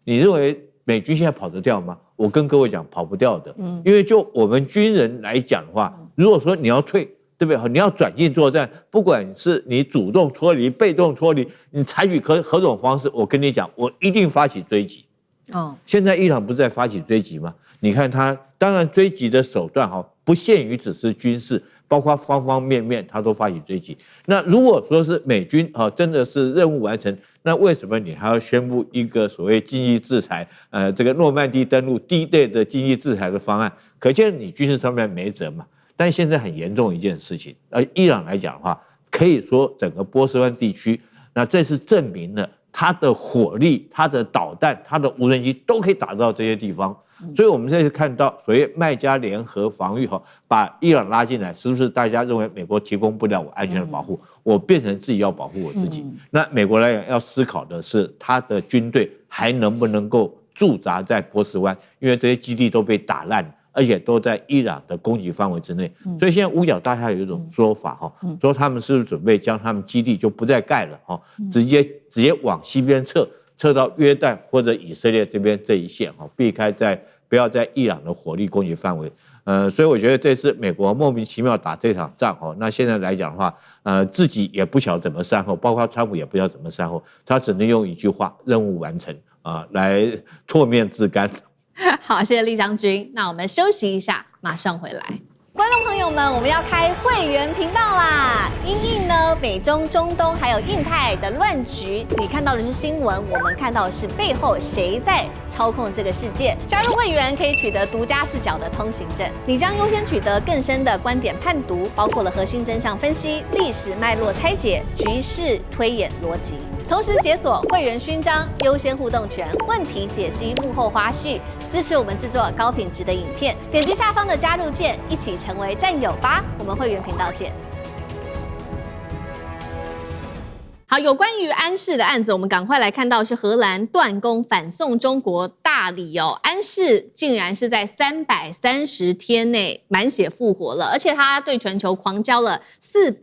你認為美軍現在跑得掉嗎？我跟各位講，跑不掉的。因為就我們軍人來講的話，如果說你要退，對不對？你要轉進作戰，不管是你主動脫離、被動脫離，你採取何種方式，我跟你講，我一定發起追擊。現在伊朗不是在發起追擊嗎？你看他，當然追擊的手段哈，不限於只是軍事。包括方方面面，他都發起追擊。那如果說是美軍真的是任務完成，那為什麼你還要宣布一個所謂經濟制裁？這個諾曼底登陸D-Day的經濟制裁的方案，可見你軍事上面沒轍嘛。但現在很嚴重一件事情，伊朗來講的話，可以說整個波斯灣地區，那這是證明了它的火力、它的導彈、它的無人機都可以打到這些地方。所以我們現在看到所謂麥加聯合防禦把伊朗拉進來，是不是大家認為美國提供不了我安全的保護，我變成自己要保護我自己？那美國來講要思考的是，他的軍隊還能不能夠駐紮在波斯灣，因為這些基地都被打爛，而且都在伊朗的攻擊範圍之內。所以現在五角大廈有一種說法說他們是不是準備將他們基地就不再蓋了直接往西邊撤到約旦或者以色列這邊這一線避開不要在伊朗的火力攻擊範圍。所以我覺得這次美國莫名其妙打這場仗那現在來講的話，自己也不曉得怎麼善後，包括川普也不曉得怎麼善後，他只能用一句話：任務完成來唾面自乾。好，謝謝酈將軍。那我們休息一下，馬上回來。觀眾朋友們，我們要開會員頻道啦！因應呢美中、中東還有印太的亂局，你看到的是新聞，我們看到的是背後誰在操控這個世界。加入會員可以取得獨家視角的通行證，你將優先取得更深的觀點判讀，包括了核心真相分析、歷史脈絡拆解、局勢推演邏輯。同時解鎖會員勳章、優先互動權、問題解析、幕後花絮，支持我們制作高品質的影片。點擊下方的加入鍵，一起成為戰友吧！我們會員頻道見。好，有關於安氏的案子，我們趕快來看到是荷蘭斷供反送中國大禮哦。安氏竟然是在330天內滿血復活了，而且他對全球狂交了400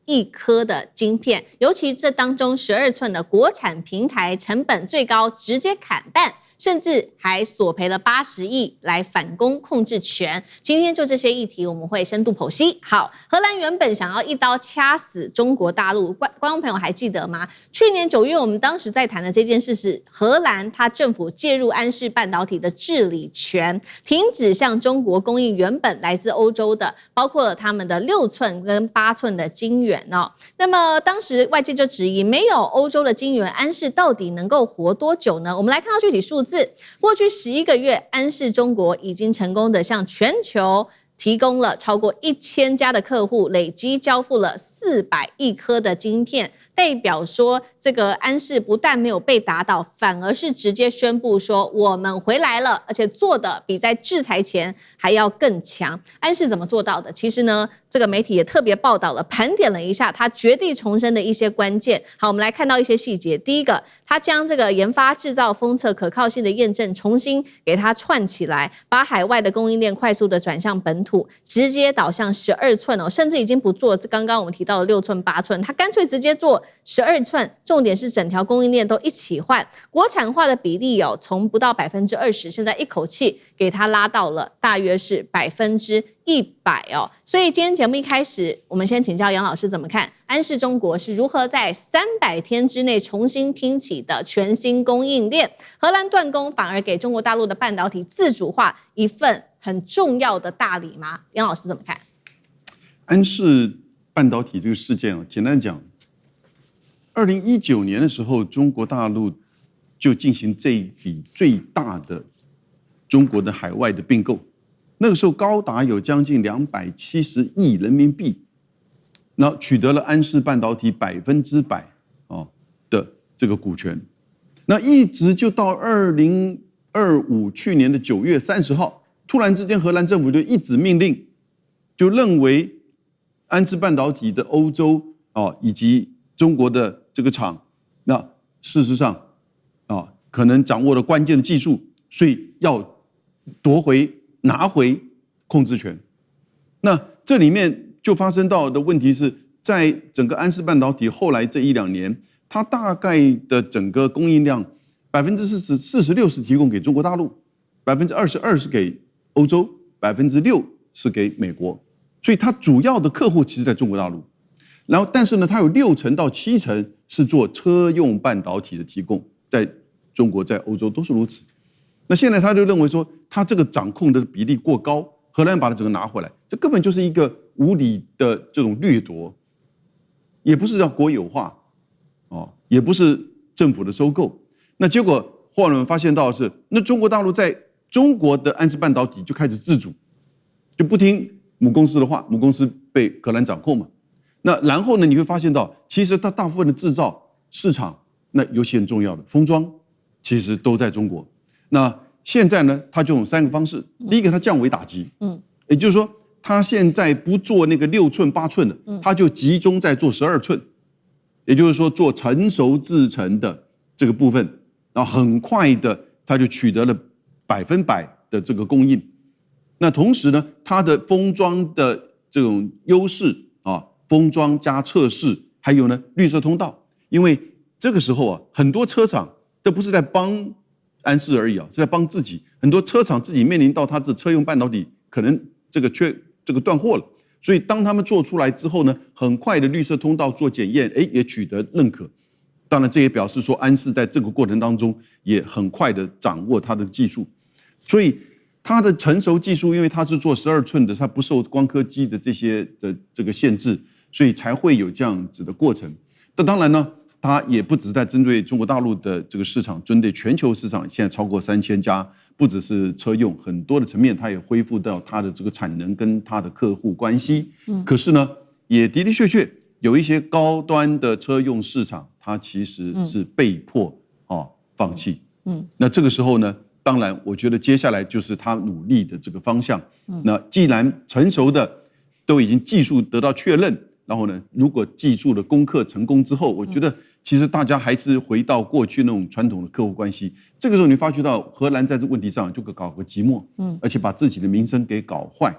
億顆的晶片，尤其這當中12寸的國產平台成本最高，直接砍半，甚至還索賠了80億來反攻控制權。今天就這些議題，我們會深度剖析。好，荷蘭原本想要一刀掐死中國大陸，觀眾朋友還記得嗎？去年9月，我們當時在談的這件事是荷蘭，它政府介入安氏半導體的治理權，停止向中國供應原本來自歐洲的，包括了他們的6寸跟8寸的晶圓哦。那麼當時外界就質疑，沒有歐洲的晶圓，安氏到底能夠活多久呢？我們來看到具體數字。過去11個月，安氏中國已經成功的向全球提供了超過1000家的客戶，累積交付了400億顆的晶片，代表說這個安氏不但沒有被打倒，反而是直接宣布說我們回來了，而且做的比在制裁前還要更強。安氏怎麼做到的？其實呢，這個媒體也特別報道了，盤點了一下他絕地重生的一些關鍵。好，我們來看到一些細節。第一個，他將這個研發、製造、封測可靠性的驗證重新給它串起來，把海外的供應鏈快速的轉向本土，直接導向12寸哦，甚至已經不做剛剛我們提到的6寸、8寸，他乾脆直接做12寸。重點是整條供應鏈都一起換，國產化的比例從不到20%，現在一口氣給它拉到了大約是100%哦。所以今天節目一開始，我們先請教楊老師怎麼看安氏中國是如何在300天之內重新拼起的全新供應鏈？荷蘭斷供反而給中國大陸的半導體自主化一份很重要的大禮嗎？楊老師怎麼看？安氏半導體這個事件簡單講，2019年的時候，中國大陸就進行這一筆最大的中國的海外的併購，那個時候高達有將近270億人民幣然後取得了安氏半導體100%的這個股權。那一直就到2025去年的9月30號，突然之間荷蘭政府就一紙命令，就認為安氏半導體的歐洲以及中國的這個廠，那事實上可能掌握了關鍵的技術，所以要拿回控制權。那這裡面就發生到的問題是，在整個安氏半導體後來這1-2年，它大概的整個供應量46%是提供給中國大陸，22%是給歐洲，6%是給美國，所以它主要的客戶其實在中國大陸。然後，但是呢，它有60%到70%是做車用半導體的提供，在中國、在歐洲都是如此。那現在他就認為說，他這個掌控的比例過高，荷蘭把它整個拿回來，這根本就是一個無理的這種掠奪，也不是要國有化，也不是政府的收購。那結果後來我們發現到的是，那中國大陸在中國的安氏半導體就開始自主，就不聽母公司的話，母公司被荷蘭掌控嘛。那然後呢，你會發現到，其實它大部分的製造市場，那尤其很重要的封裝，其實都在中国。那現在呢，它就用3個方式。第一個，它降維打擊，也就是說，它現在不做那個6寸、8寸的，它就集中在做12寸，也就是說，做成熟製程的這個部分，然後很快的，它就取得了100%的這個供應。那同時呢，它的封裝的這種優勢封裝加測試，還有呢綠色通道，因為這個時候很多車廠都不是在幫安氏而已是在幫自己。很多車廠自己面臨到它這車用半導體可能這個斷貨了，所以當他們做出來之後呢，很快的綠色通道做檢驗，也取得認可。當然，這也表示說安氏在這個過程當中也很快的掌握它的技術，所以它的成熟技術，因為它是做12寸的，它不受光刻機的這些的這個限制。所以才會有這樣子的過程。但當然呢，它也不只是在針對中國大陸的這個市場，針對全球市場，現在超過3000家，不只是車用，很多的層面，它也恢復到它的這個產能跟它的客戶關係。可是呢，也的的確確有一些高端的車用市場，它其實是被迫放棄。那這個時候呢，當然我覺得接下來就是他努力的這個方向。那既然成熟的都已經技術得到確認。然後呢，如果技術的攻克成功之後，我覺得其實大家還是回到過去那種傳統的客戶關係。這個時候你發覺到荷蘭在這個問題上就搞個寂寞，而且把自己的名聲給搞壞。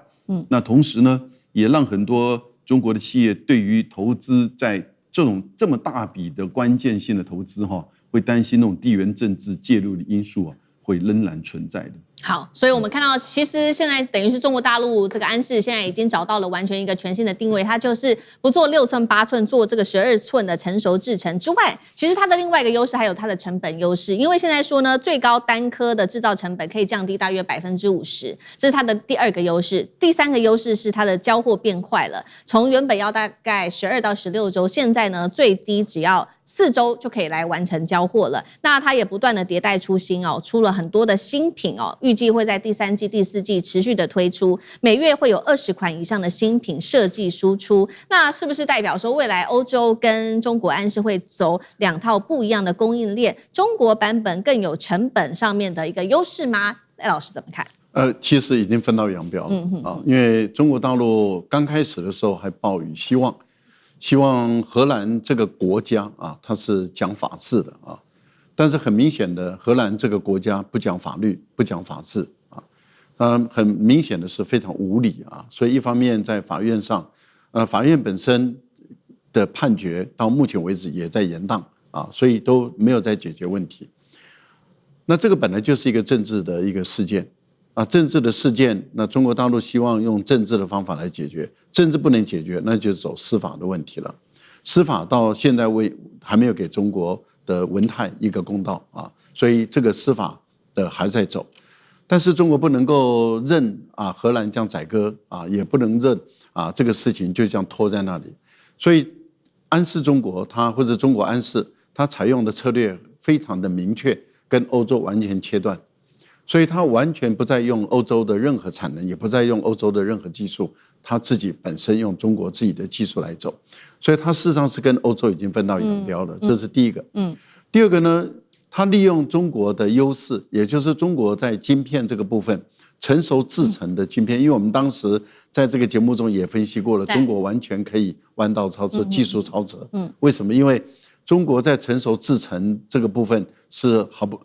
那同時呢，也讓很多中國的企業對於投資在這麼大筆的關鍵性的投資會擔心那種地緣政治介入的因素會仍然存在的。好，所以我們看到，其實現在等於是中國大陸這個安氏現在已經找到了完全一個全新的定位，它就是不做6寸、8寸，做這個12寸的成熟製程之外，其實它的另外一個優勢還有它的成本優勢，因為現在說呢，最高單顆的製造成本可以降低大約50%，這是它的第2個優勢。第3個優勢是它的交貨變快了，從原本要大概12到16週，現在呢最低只要4週就可以來完成交貨了。那它也不斷的迭代出新出了很多的新品預計會在第3季、第4季持續的推出，每月會有20款以上的新品設計輸出。那是不是代表說未來歐洲跟中國安氏會走2套不一樣的供應鏈？中國版本更有成本上面的一個優勢嗎？賴老師怎麼看？其實已經分道揚鑣了因為中國大陸剛開始的時候還抱有希望荷蘭這個國家它是講法治的但是很明顯的，荷蘭這個國家不講法律，不講法治很明顯的是非常無理所以一方面在法院上，法院本身的判決到目前為止也在延宕所以都沒有在解決問題。那這個本來就是一個政治的一個事件政治的事件，那中國大陸希望用政治的方法來解決，政治不能解決，那就走司法的問題了。司法到現在還沒有給中國的文泰一個公道所以這個司法的還在走。但是中國不能夠任荷蘭這樣宰割也不能任這個事情就這樣拖在那裡。所以安氏中國或者中國安氏，它採用的策略非常的明確，跟歐洲完全切斷。所以它完全不再用歐洲的任何產能，也不再用歐洲的任何技術，他自己本身用中國自己的技術來走，所以他事實上是跟歐洲已經分道揚鑣了，這是第一個。第二個呢，他利用中國的優勢，也就是中国在晶片這個部分成熟製程的晶片，因為我們當時在這個節目中也分析過了，中國完全可以彎道超車，技術超車。為什麼？因為中國在成熟製程這個部分是毫不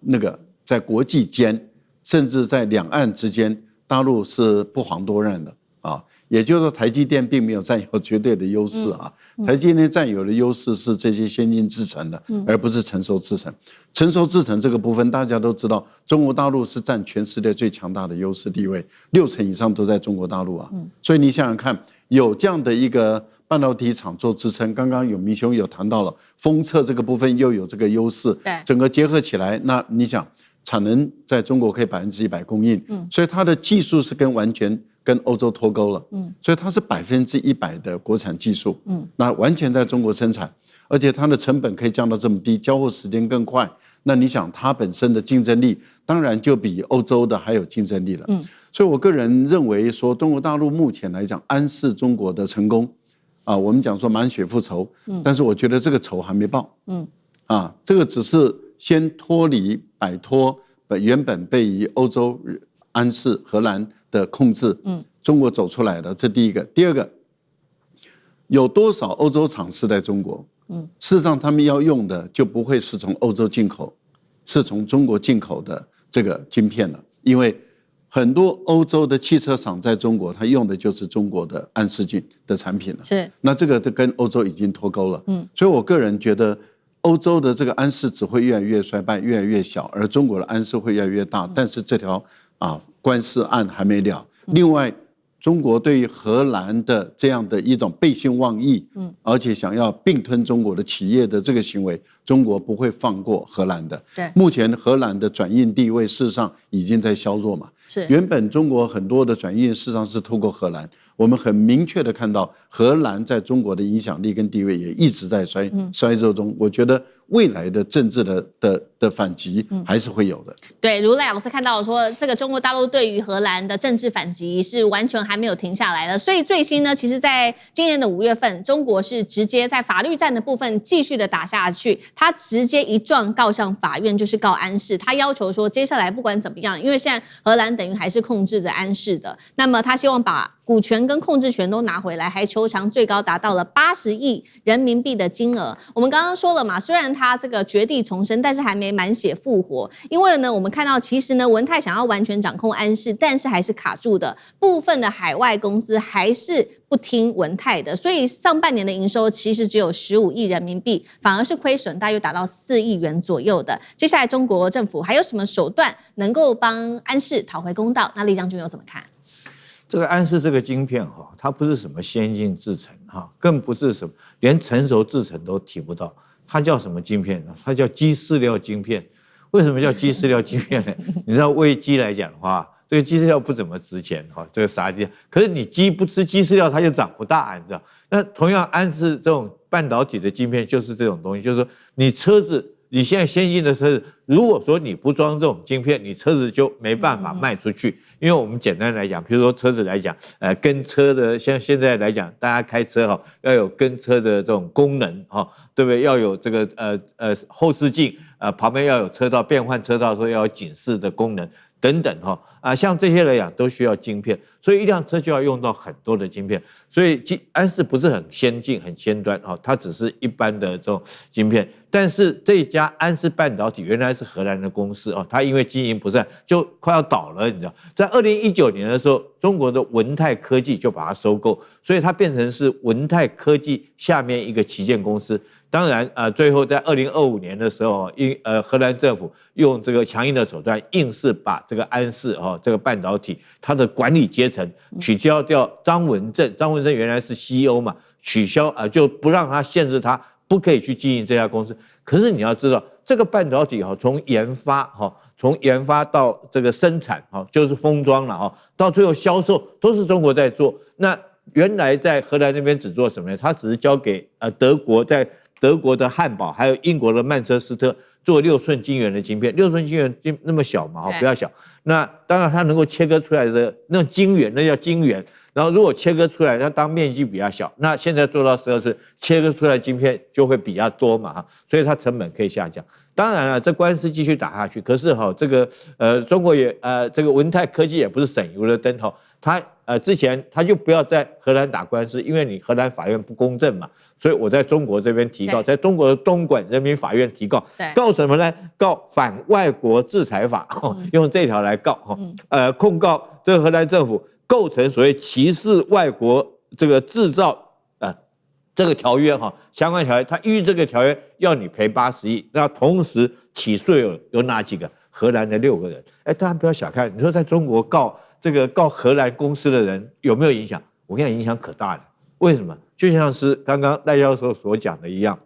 在國際間，甚至在兩岸之間，大陸是不遑多讓的啊。也就是說，台積電並沒有佔有絕對的優勢啊。台積電佔有的優勢是這些先進製程的，而不是成熟製程。成熟製程這個部分，大家都知道，中國大陸是佔全世界最強大的優勢地位，60%以上都在中國大陸啊。所以你想想看，有這樣的一個半導體廠做支撐，剛剛永明兄有談到了封測這個部分又有這個優勢，整個結合起來，那你想產能在中國可以100%供應，所以它的技術是完全跟歐洲脫鈎了，所以它是100%的國產技術，那完全在中國生產，而且它的成本可以降到這麼低，交貨時間更快，那你想它本身的競爭力當然就比歐洲的還有競爭力了。所以我個人認為說，中國大陸目前來講安視中國的成功，我們講說滿血復仇，但是我覺得這個仇還沒報，這個只是先脫離擺脫原本被於歐洲、安視、荷蘭的控制，中國走出來的，這第一個。第二個，有多少歐洲廠是在中國？事實上他們要用的就不會是從歐洲進口，是從中國進口的這個晶片了。因為很多歐洲的汽車廠在中國，它用的就是中國的安視鏡的產品了。是，那這個跟歐洲已經脫鈎了。所以我個人覺得，歐洲的這個安視只會越來越衰敗，越來越小，而中國的安視會越來越大。但是這條官司案還沒了。另外，中國對於荷蘭的這樣的一種背信忘義，而且想要併吞中國的企業的這個行為，中國不會放過荷蘭的。對，目前荷蘭的轉運地位事實上已經在削弱嘛。是，原本中國很多的轉運事實上是透過荷蘭，我們很明確的看到荷蘭在中國的影響力跟地位也一直在衰弱中。我覺得未來的政治的反擊還是會有的。對，如賴老師看到說，這個中國大陸對於荷蘭的政治反擊是完全還沒有停下來的。所以最新呢，其實在今年的5月份，中國是直接在法律戰的部分繼續的打下去，他直接一狀告上法院，就是告安視。他要求說，接下來不管怎麼樣，因為現在荷蘭等於還是控制着安視的，那麼他希望把股權跟控制權都拿回來，還求償最高達到了80億人民幣的金額。我們剛剛說了嘛，雖然他這個絕地重生，但是還沒滿血復活。因為呢，我們看到其實呢，文泰想要完全掌控安視，但是還是卡住的，部分的海外公司還是不聽文泰的，所以上半年的營收其實只有15億人民幣，反而是虧損大約達到4億元左右的。接下來中國政府還有什麼手段能夠幫安視討回公道？那酈將軍又怎麼看？這個安視這個晶片哈，它不是什麼先進製程哈，更不是什麼連成熟製程都提不到，它叫什麼晶片呢？它叫雞飼料晶片。為什麼叫雞飼料晶片呢？你知道餵雞來講的話，這個雞飼料不怎麼值錢哈，這個啥雞？可是你雞不吃雞飼料，它就長不大，你知道？那同樣安視這種半導體的晶片就是這種東西，就是說你車子。你現在先進的車子，如果說你不裝這種晶片，你車子就沒辦法賣出去。因為我們簡單來講，比如說車子來講，跟車的像現在來講，大家開車哈要有跟車的這種功能哈，對不對？要有這個後視鏡，旁邊要有車道變換車道的時候要有警示的功能等等哈像這些來講都需要晶片，所以一輛車就要用到很多的晶片。所以安視不是很先進、很先端它只是一般的這種晶片。但是這一家安視半導體原來是荷蘭的公司它因為經營不善就快要倒了，你知道，在2019年的時候，中國的文泰科技就把它收購，所以它变成是文泰科技下面一個旗艦公司。當然最後在2025年的時候，荷蘭政府用這個強硬的手段，硬是把這個安視這個半導體它的管理階層取消掉張文正原來是 CEO 嘛，取消就不讓他限制他不可以去經營這家公司。可是你要知道，這個半導體從研發到這個生產就是封裝了到最後銷售都是中國在做。那原來在荷蘭那邊只做什麼呢？他只是交給德國在德國的漢堡，還有英國的曼徹斯特做6寸晶圓的晶片，6寸晶圓那麼小嘛，不要小。那當然它能夠切割出來的那種晶圓，那叫晶圓。然後如果切割出來，它當面積比較小，那現在做到12寸，切割出來的晶片就會比較多嘛，所以它成本可以下降。當然了，這官司繼續打下去，可是這個中國也這個文泰科技也不是省油的燈哈，他之前他就不要在荷蘭打官司，因為你荷蘭法院不公正嘛，所以我在中國這邊提告，在中國的東莞人民法院提告，告什麼呢？告反外國制裁法，用這條來告控告這個荷蘭政府構成所謂歧視外國這個製造這個條約相關條約，他依據這個條約要你賠80億，那同時起訴有哪幾個？荷蘭的6個人，大家不要小看，你說在中國告荷蘭公司的人有沒有影響？我跟你講，影響可大了。為什麼？就像是剛剛賴教授所講的一樣，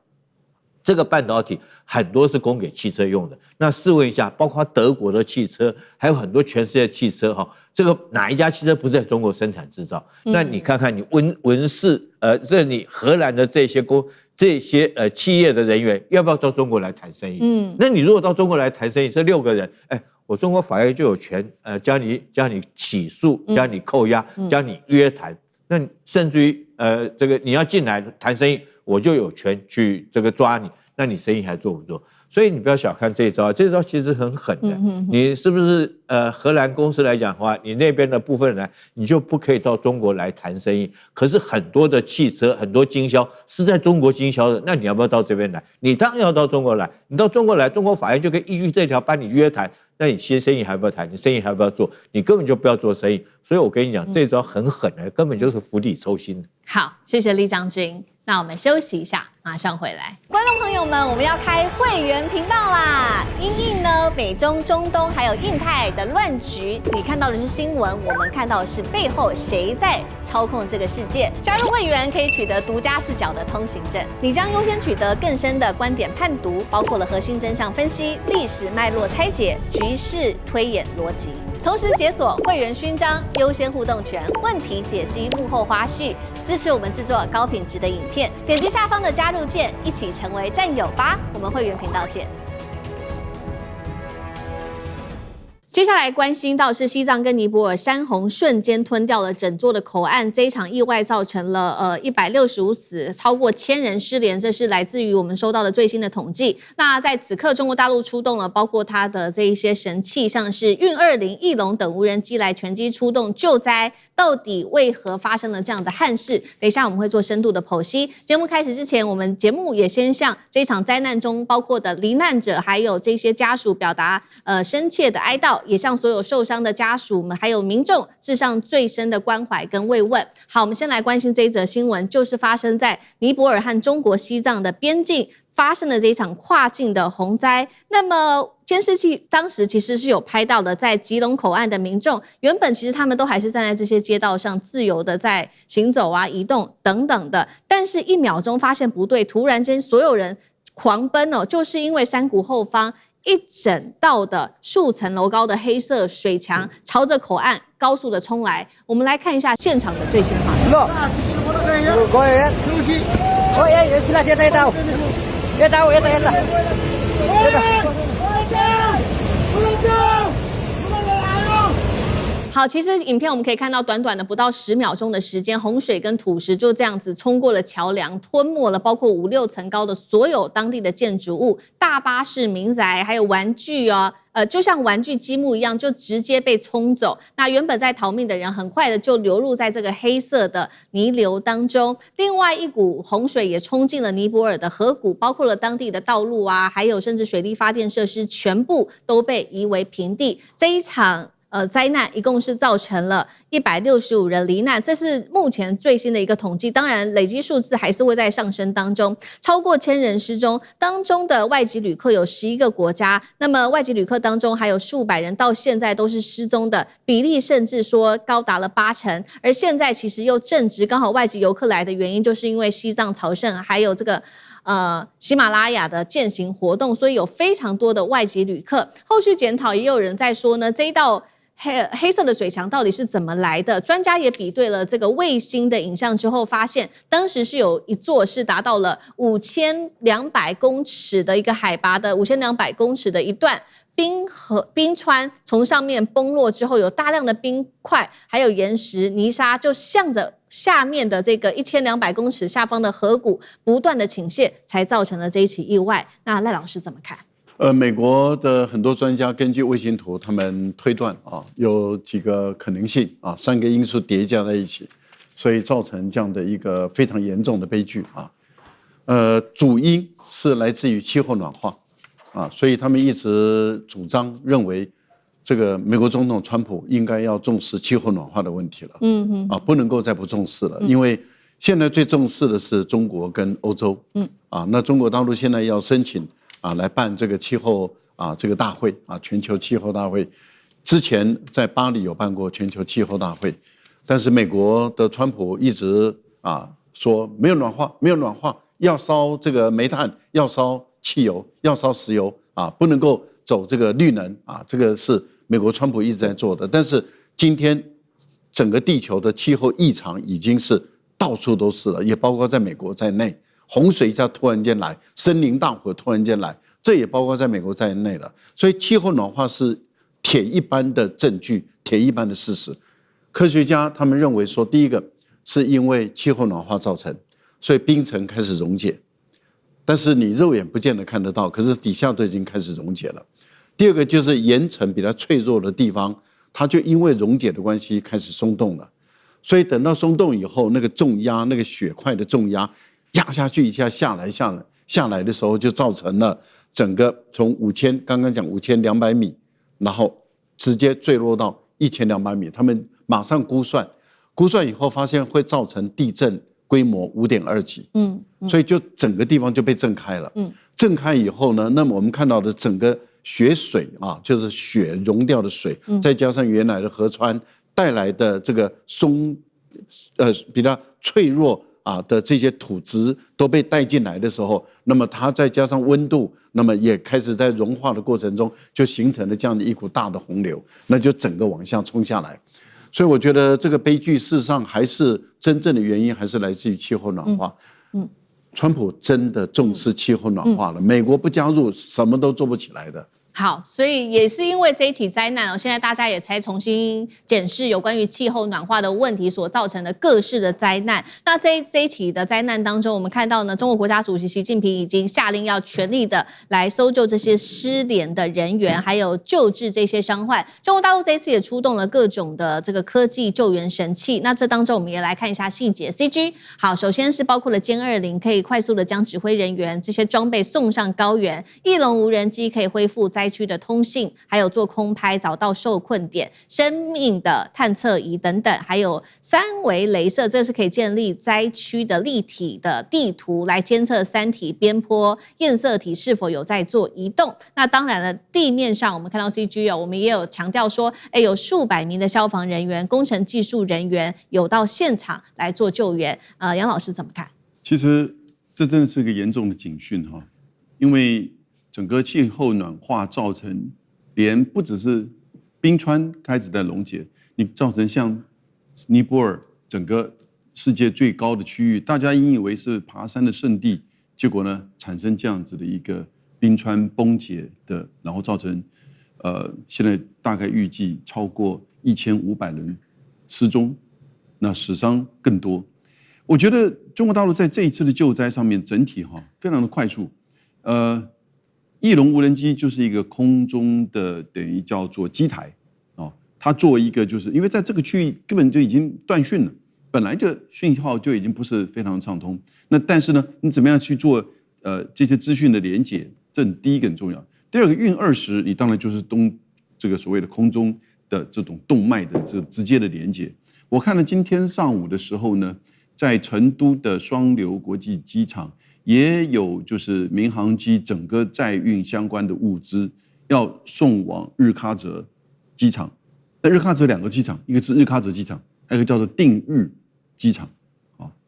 這個半導體很多是供給汽車用的。那試問一下，包括德國的汽車，還有很多全世界的汽車這個哪一家汽車不是在中國生產製造？那你看看你文士這你荷蘭的這些企業的人員要不要到中國來談生意？那你如果到中國來談生意，這6個人，我中國法院就有權將你起訴，將你扣押，將你約談。那甚至於這個你要進來談生意，我就有權去這個抓你。那你生意還做不做？所以你不要小看這一招，這一招其實很狠的。你是不是荷蘭公司來講的話，你那邊的部分人你就不可以到中國來談生意？可是很多的汽车、很多經銷是在中國經銷的，那你要不要到這邊來？你當然要到中國來。你到中國來，中國法院就可以依據這條把你約談。那你其實生意還不要談？你生意還不要做？你根本就不要做生意。所以我跟你講，這招很狠的，根本就是釜底抽薪。好，謝謝酈將軍。那我們休息一下，馬上回來。觀眾朋友們，我們要開會員頻道啦！因應呢美中、中東還有印太的亂局，你看到的是新聞，我們看到的是背後誰在操控這個世界。加入會員可以取得獨家視角的通行證，你將優先取得更深的觀點判讀，包括了核心真相分析、歷史脈絡拆解、局勢推演邏輯。同時解鎖會員勳章、優先互動權、問題解析、幕後花絮，支持我們制作高品質的影片。點擊下方的加入鍵，一起成為戰友吧！我們會員頻道見。接下來關心到是西藏跟尼泊爾山洪瞬間吞掉了整座的口岸，這一場意外造成了165死，超過1000人失聯，這是來自於我們收到的最新的統計。那在此刻，中國大陸出動了包括它的這一些神器，像是運20、翼龍等無人機來全機出動救災。到底為何發生了這樣的憾事？等一下我們會做深度的剖析。節目開始之前，我們節目也先向這一場災難中包括的罹難者還有這些家屬表達深切的哀悼，也向所有受傷的家屬們還有民眾致上最深的關懷跟慰問。好，我們先來關心這一則新聞，就是發生在尼泊爾和中國西藏的邊境發生了這一場跨境的洪災。那麼監視器當時其實是有拍到的，在吉隆口岸的民眾，原本其實他們都還是站在這些街道上自由的在行走啊、移動等等的，但是1秒鐘發現不對，突然間所有人狂奔哦，就是因为山谷後方一整道的數層樓高的黑色水牆朝着口岸高速的衝來。我們來看一下現場的最新畫面。好，其實影片我們可以看到，短短的不到10秒鐘的時間，洪水跟土石就這樣子衝過了橋梁，吞沒了包括5、6層高的所有當地的建築物、大巴士、民宅，還有玩具哦，就像玩具積木一樣，就直接被沖走。那原本在逃命的人，很快的就流入在這個黑色的泥流當中。另外一股洪水也衝進了尼泊爾的河谷，包括了當地的道路啊，還有甚至水力發電設施，全部都被夷為平地。這一場災難一共是造成了165人罹難，這是目前最新的一個統計。當然，累積數字還是會在上升當中，超過1000人失蹤。當中的外籍旅客有11個國家，那麼外籍旅客當中還有數百人到現在都是失蹤的，比例甚至說高達了80%。而現在其實又正值剛好外籍遊客來的原因，就是因為西藏朝聖還有這個喜馬拉雅的健行活動，所以有非常多的外籍旅客。後續檢討也有人在說呢，這一道黑色的水牆到底是怎麼來的？專家也比對了這個衛星的影像之後，發現當時是有一座是達到了5200公尺的一個海拔的5200公尺的一段冰川從上面崩落之後，有大量的冰塊，還有岩石、泥沙，就向着下面的這個1200公尺下方的河谷不斷的傾瀉，才造成了這一起意外。那賴老師怎麼看？美國的很多專家根據衛星圖，他們推斷有幾個可能性3個因素疊加在一起，所以造成這樣的一個非常嚴重的悲劇主因是來自於氣候暖化所以他們一直主張認為，這個美國總統川普應該要重視氣候暖化的問題了，不能夠再不重視了，因為現在最重視的是中國跟歐洲，那中國大陸現在要申請來辦這個氣候這個大會全球氣候大會，之前在巴黎有辦過全球氣候大會，但是美國的川普一直說沒有暖化，沒有暖化，要燒這個煤炭，要燒汽油，要燒石油不能夠走這個綠能這個是美國川普一直在做的。但是今天整個地球的氣候異常已經是到處都是了，也包括在美國在內，洪水一下突然間來，森林大火突然間來，這也包括在美國在內了。所以氣候暖化是鐵一般的證據，鐵一般的事實。科學家他們認為說，第一個是因為氣候暖化造成，所以冰層開始溶解，但是你肉眼不見得看得到，可是底下都已經開始溶解了。第二個就是岩層比較脆弱的地方，它就因为溶解的關係開始鬆動了，所以等到鬆動以後，那個重壓，那個雪塊的重壓壓下去一下下來的時候，就造成了整個從剛剛講5200米，然後直接墜落到1200米，他們馬上估算以後發現會造成地震規模5.2級，所以就整個地方就被震開了，震開以後呢，那麼我們看到的整個雪水就是雪融掉的水，再加上原來的河川帶來的這個比較脆弱的這些土質都被帶進來的時候，那麼它再加上溫度，那麼也開始在融化的過程中，就形成了這樣的一股大的洪流，那就整個往下衝下來。所以我覺得這個悲劇事實上還是真正的原因還是來自於氣候暖化。川普真的重視氣候暖化了，美國不加入什麼都做不起來的。好，所以也是因為這一起災難現在大家也才重新檢視有關於氣候暖化的問題所造成的各式的災難。那這一起的災難當中，我們看到呢，中國國家主席習近平已經下令要全力的來搜救這些失聯的人員，還有救治這些傷患。中國大陸這一次也出動了各種的這個科技救援神器。那這當中我們也來看一下細節。CG 好，首先是包括了殲20，可以快速的將指揮人員這些裝備送上高原；翼龍無人機可以恢復災區的通信，還有做空拍找到受困點，生命的探測儀等等，還有3維雷射，這是可以建立災區的立體的地圖，來監測山體、邊坡、堰塞體是否有在做移動。那當然了，地面上我們看到 CG 我們也有強調說，有數百名的消防人員、工程技術人員有到現場來做救援。楊老師怎麼看？其實這真的是一個嚴重的警訊哈，因為整個氣候暖化造成，連不只是冰川開始在溶解，你造成像尼泊爾整個世界最高的區域，大家引以為是爬山的聖地，結果呢產生這樣子的一個冰川崩解的，然後造成現在大概預計超過1500人失蹤，那死傷更多。我覺得中國大陸在這一次的救災上面整體非常的快速，翼龍無人機就是一個空中的等於叫做機台它作為一個就是因為在這個區域根本就已經斷訊了，本來就訊號就已經不是非常暢通，那但是呢，你怎麼樣去做這些資訊的連結，這第一個很重要。第二個運20，你當然就是這個所謂的空中的這種動脈的這個直接的連結。我看了今天上午的時候呢，在成都的雙流國際機場，也有就是民航機整個載運相關的物資要送往日喀則機場。那日喀則2個機場，一個是日喀則機場，還有一個叫做定日機場。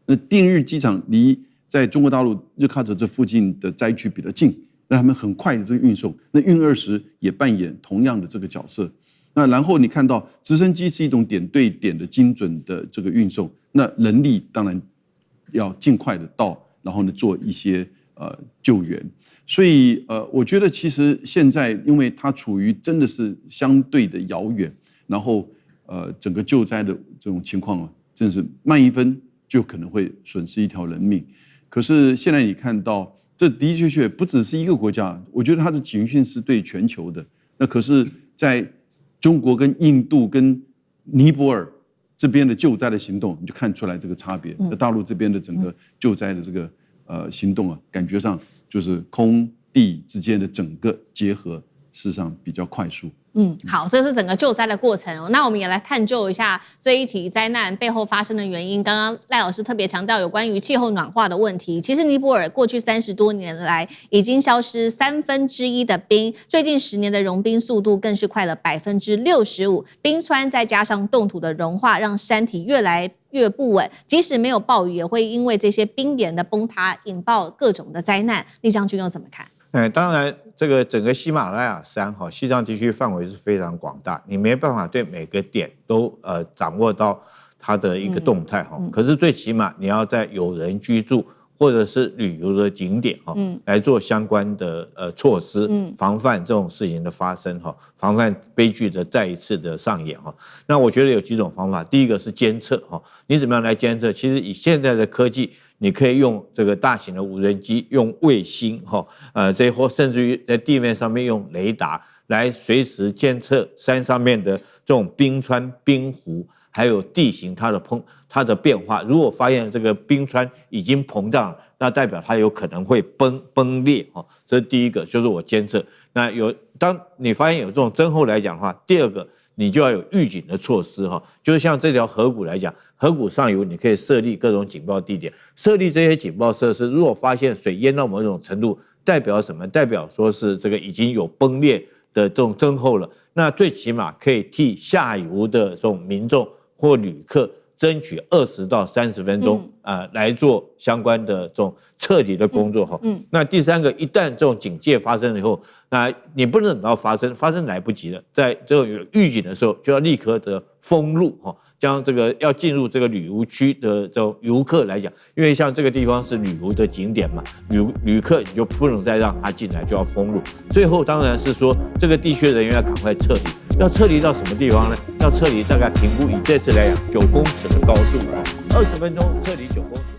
那定日機場離在中國大陸日喀則這附近的災區比較近，讓他們很快的這個運送。那運20也扮演同樣的這個角色。那然後你看到直升機是一種點對點的精準的這個運送，那人力當然要盡快的到，然後呢做一些救援。所以我覺得其實現在因為它處於真的是相對的遙遠，然後整個救災的這種情況啊，真的是慢一分就可能會損失一條人命。可是現在你看到，這的的確確不只是一個國家，我覺得它的警訊是對全球的。那可是在中國跟印度跟尼泊爾這邊的救災的行動，你就看出來這個差別。那大陸這邊的整個救災的這個行動啊，感覺上就是空地之間的整個結合，事實上比較快速。好，這是整個救災的過程哦。那我們也來探究一下這一起災難背後發生的原因。剛剛賴老師特別強調有關於氣候暖化的問題。其實尼泊爾過去30多年來已經消失1/3的冰，最近10年的融冰速度更是快了65%。冰川再加上凍土的融化，讓山體越來越不穩，即使沒有暴雨，也會因為這些冰岩的崩塌引爆各種的災難。酈將軍又怎麼看？當然，這個整個喜馬拉雅山西藏地區範圍是非常廣大，你沒辦法對每個點都掌握到它的一個動態可是最起碼你要在有人居住或者是旅遊的景點來做相關的措施，防範這種事情的發生防範悲劇的再一次的上演那我覺得有幾種方法，第一個是監測你怎麼樣來監測？其實以現在的科技，你可以用這個大型的無人機，用衛星這或甚至於在地面上面用雷達來隨時監測山上面的這種冰川、冰湖，還有地形它的變化。如果發現這個冰川已經膨脹了，那代表它有可能會崩裂這是第一個，就是我監測。那當你發現有這種徵候來講的話，第二個你就要有預警的措施就是像這條河谷來講，河谷上游你可以設立各種警報地點，設立這些警報設施。如果發現水淹到某種程度，代表什麼？代表說是這個已經有崩裂的這種徵候了。那最起碼可以替下游的這種民眾或旅客爭取20到30分鐘來做相關的這種徹底的工作那第三個，一旦這種警戒發生了以後，那你不能等到發生來不及了，在這種有預警的時候，就要立刻的封路將這個要進入這個旅遊區的這種遊客來講，因為像這個地方是旅遊的景點嘛，旅客你就不能再讓他進來，就要封路。最後當然是說這個地區的人員要趕快撤離，要撤離到什麼地方呢？要撤離大概評估以這次來講9公尺的高度20分鐘撤離9公尺。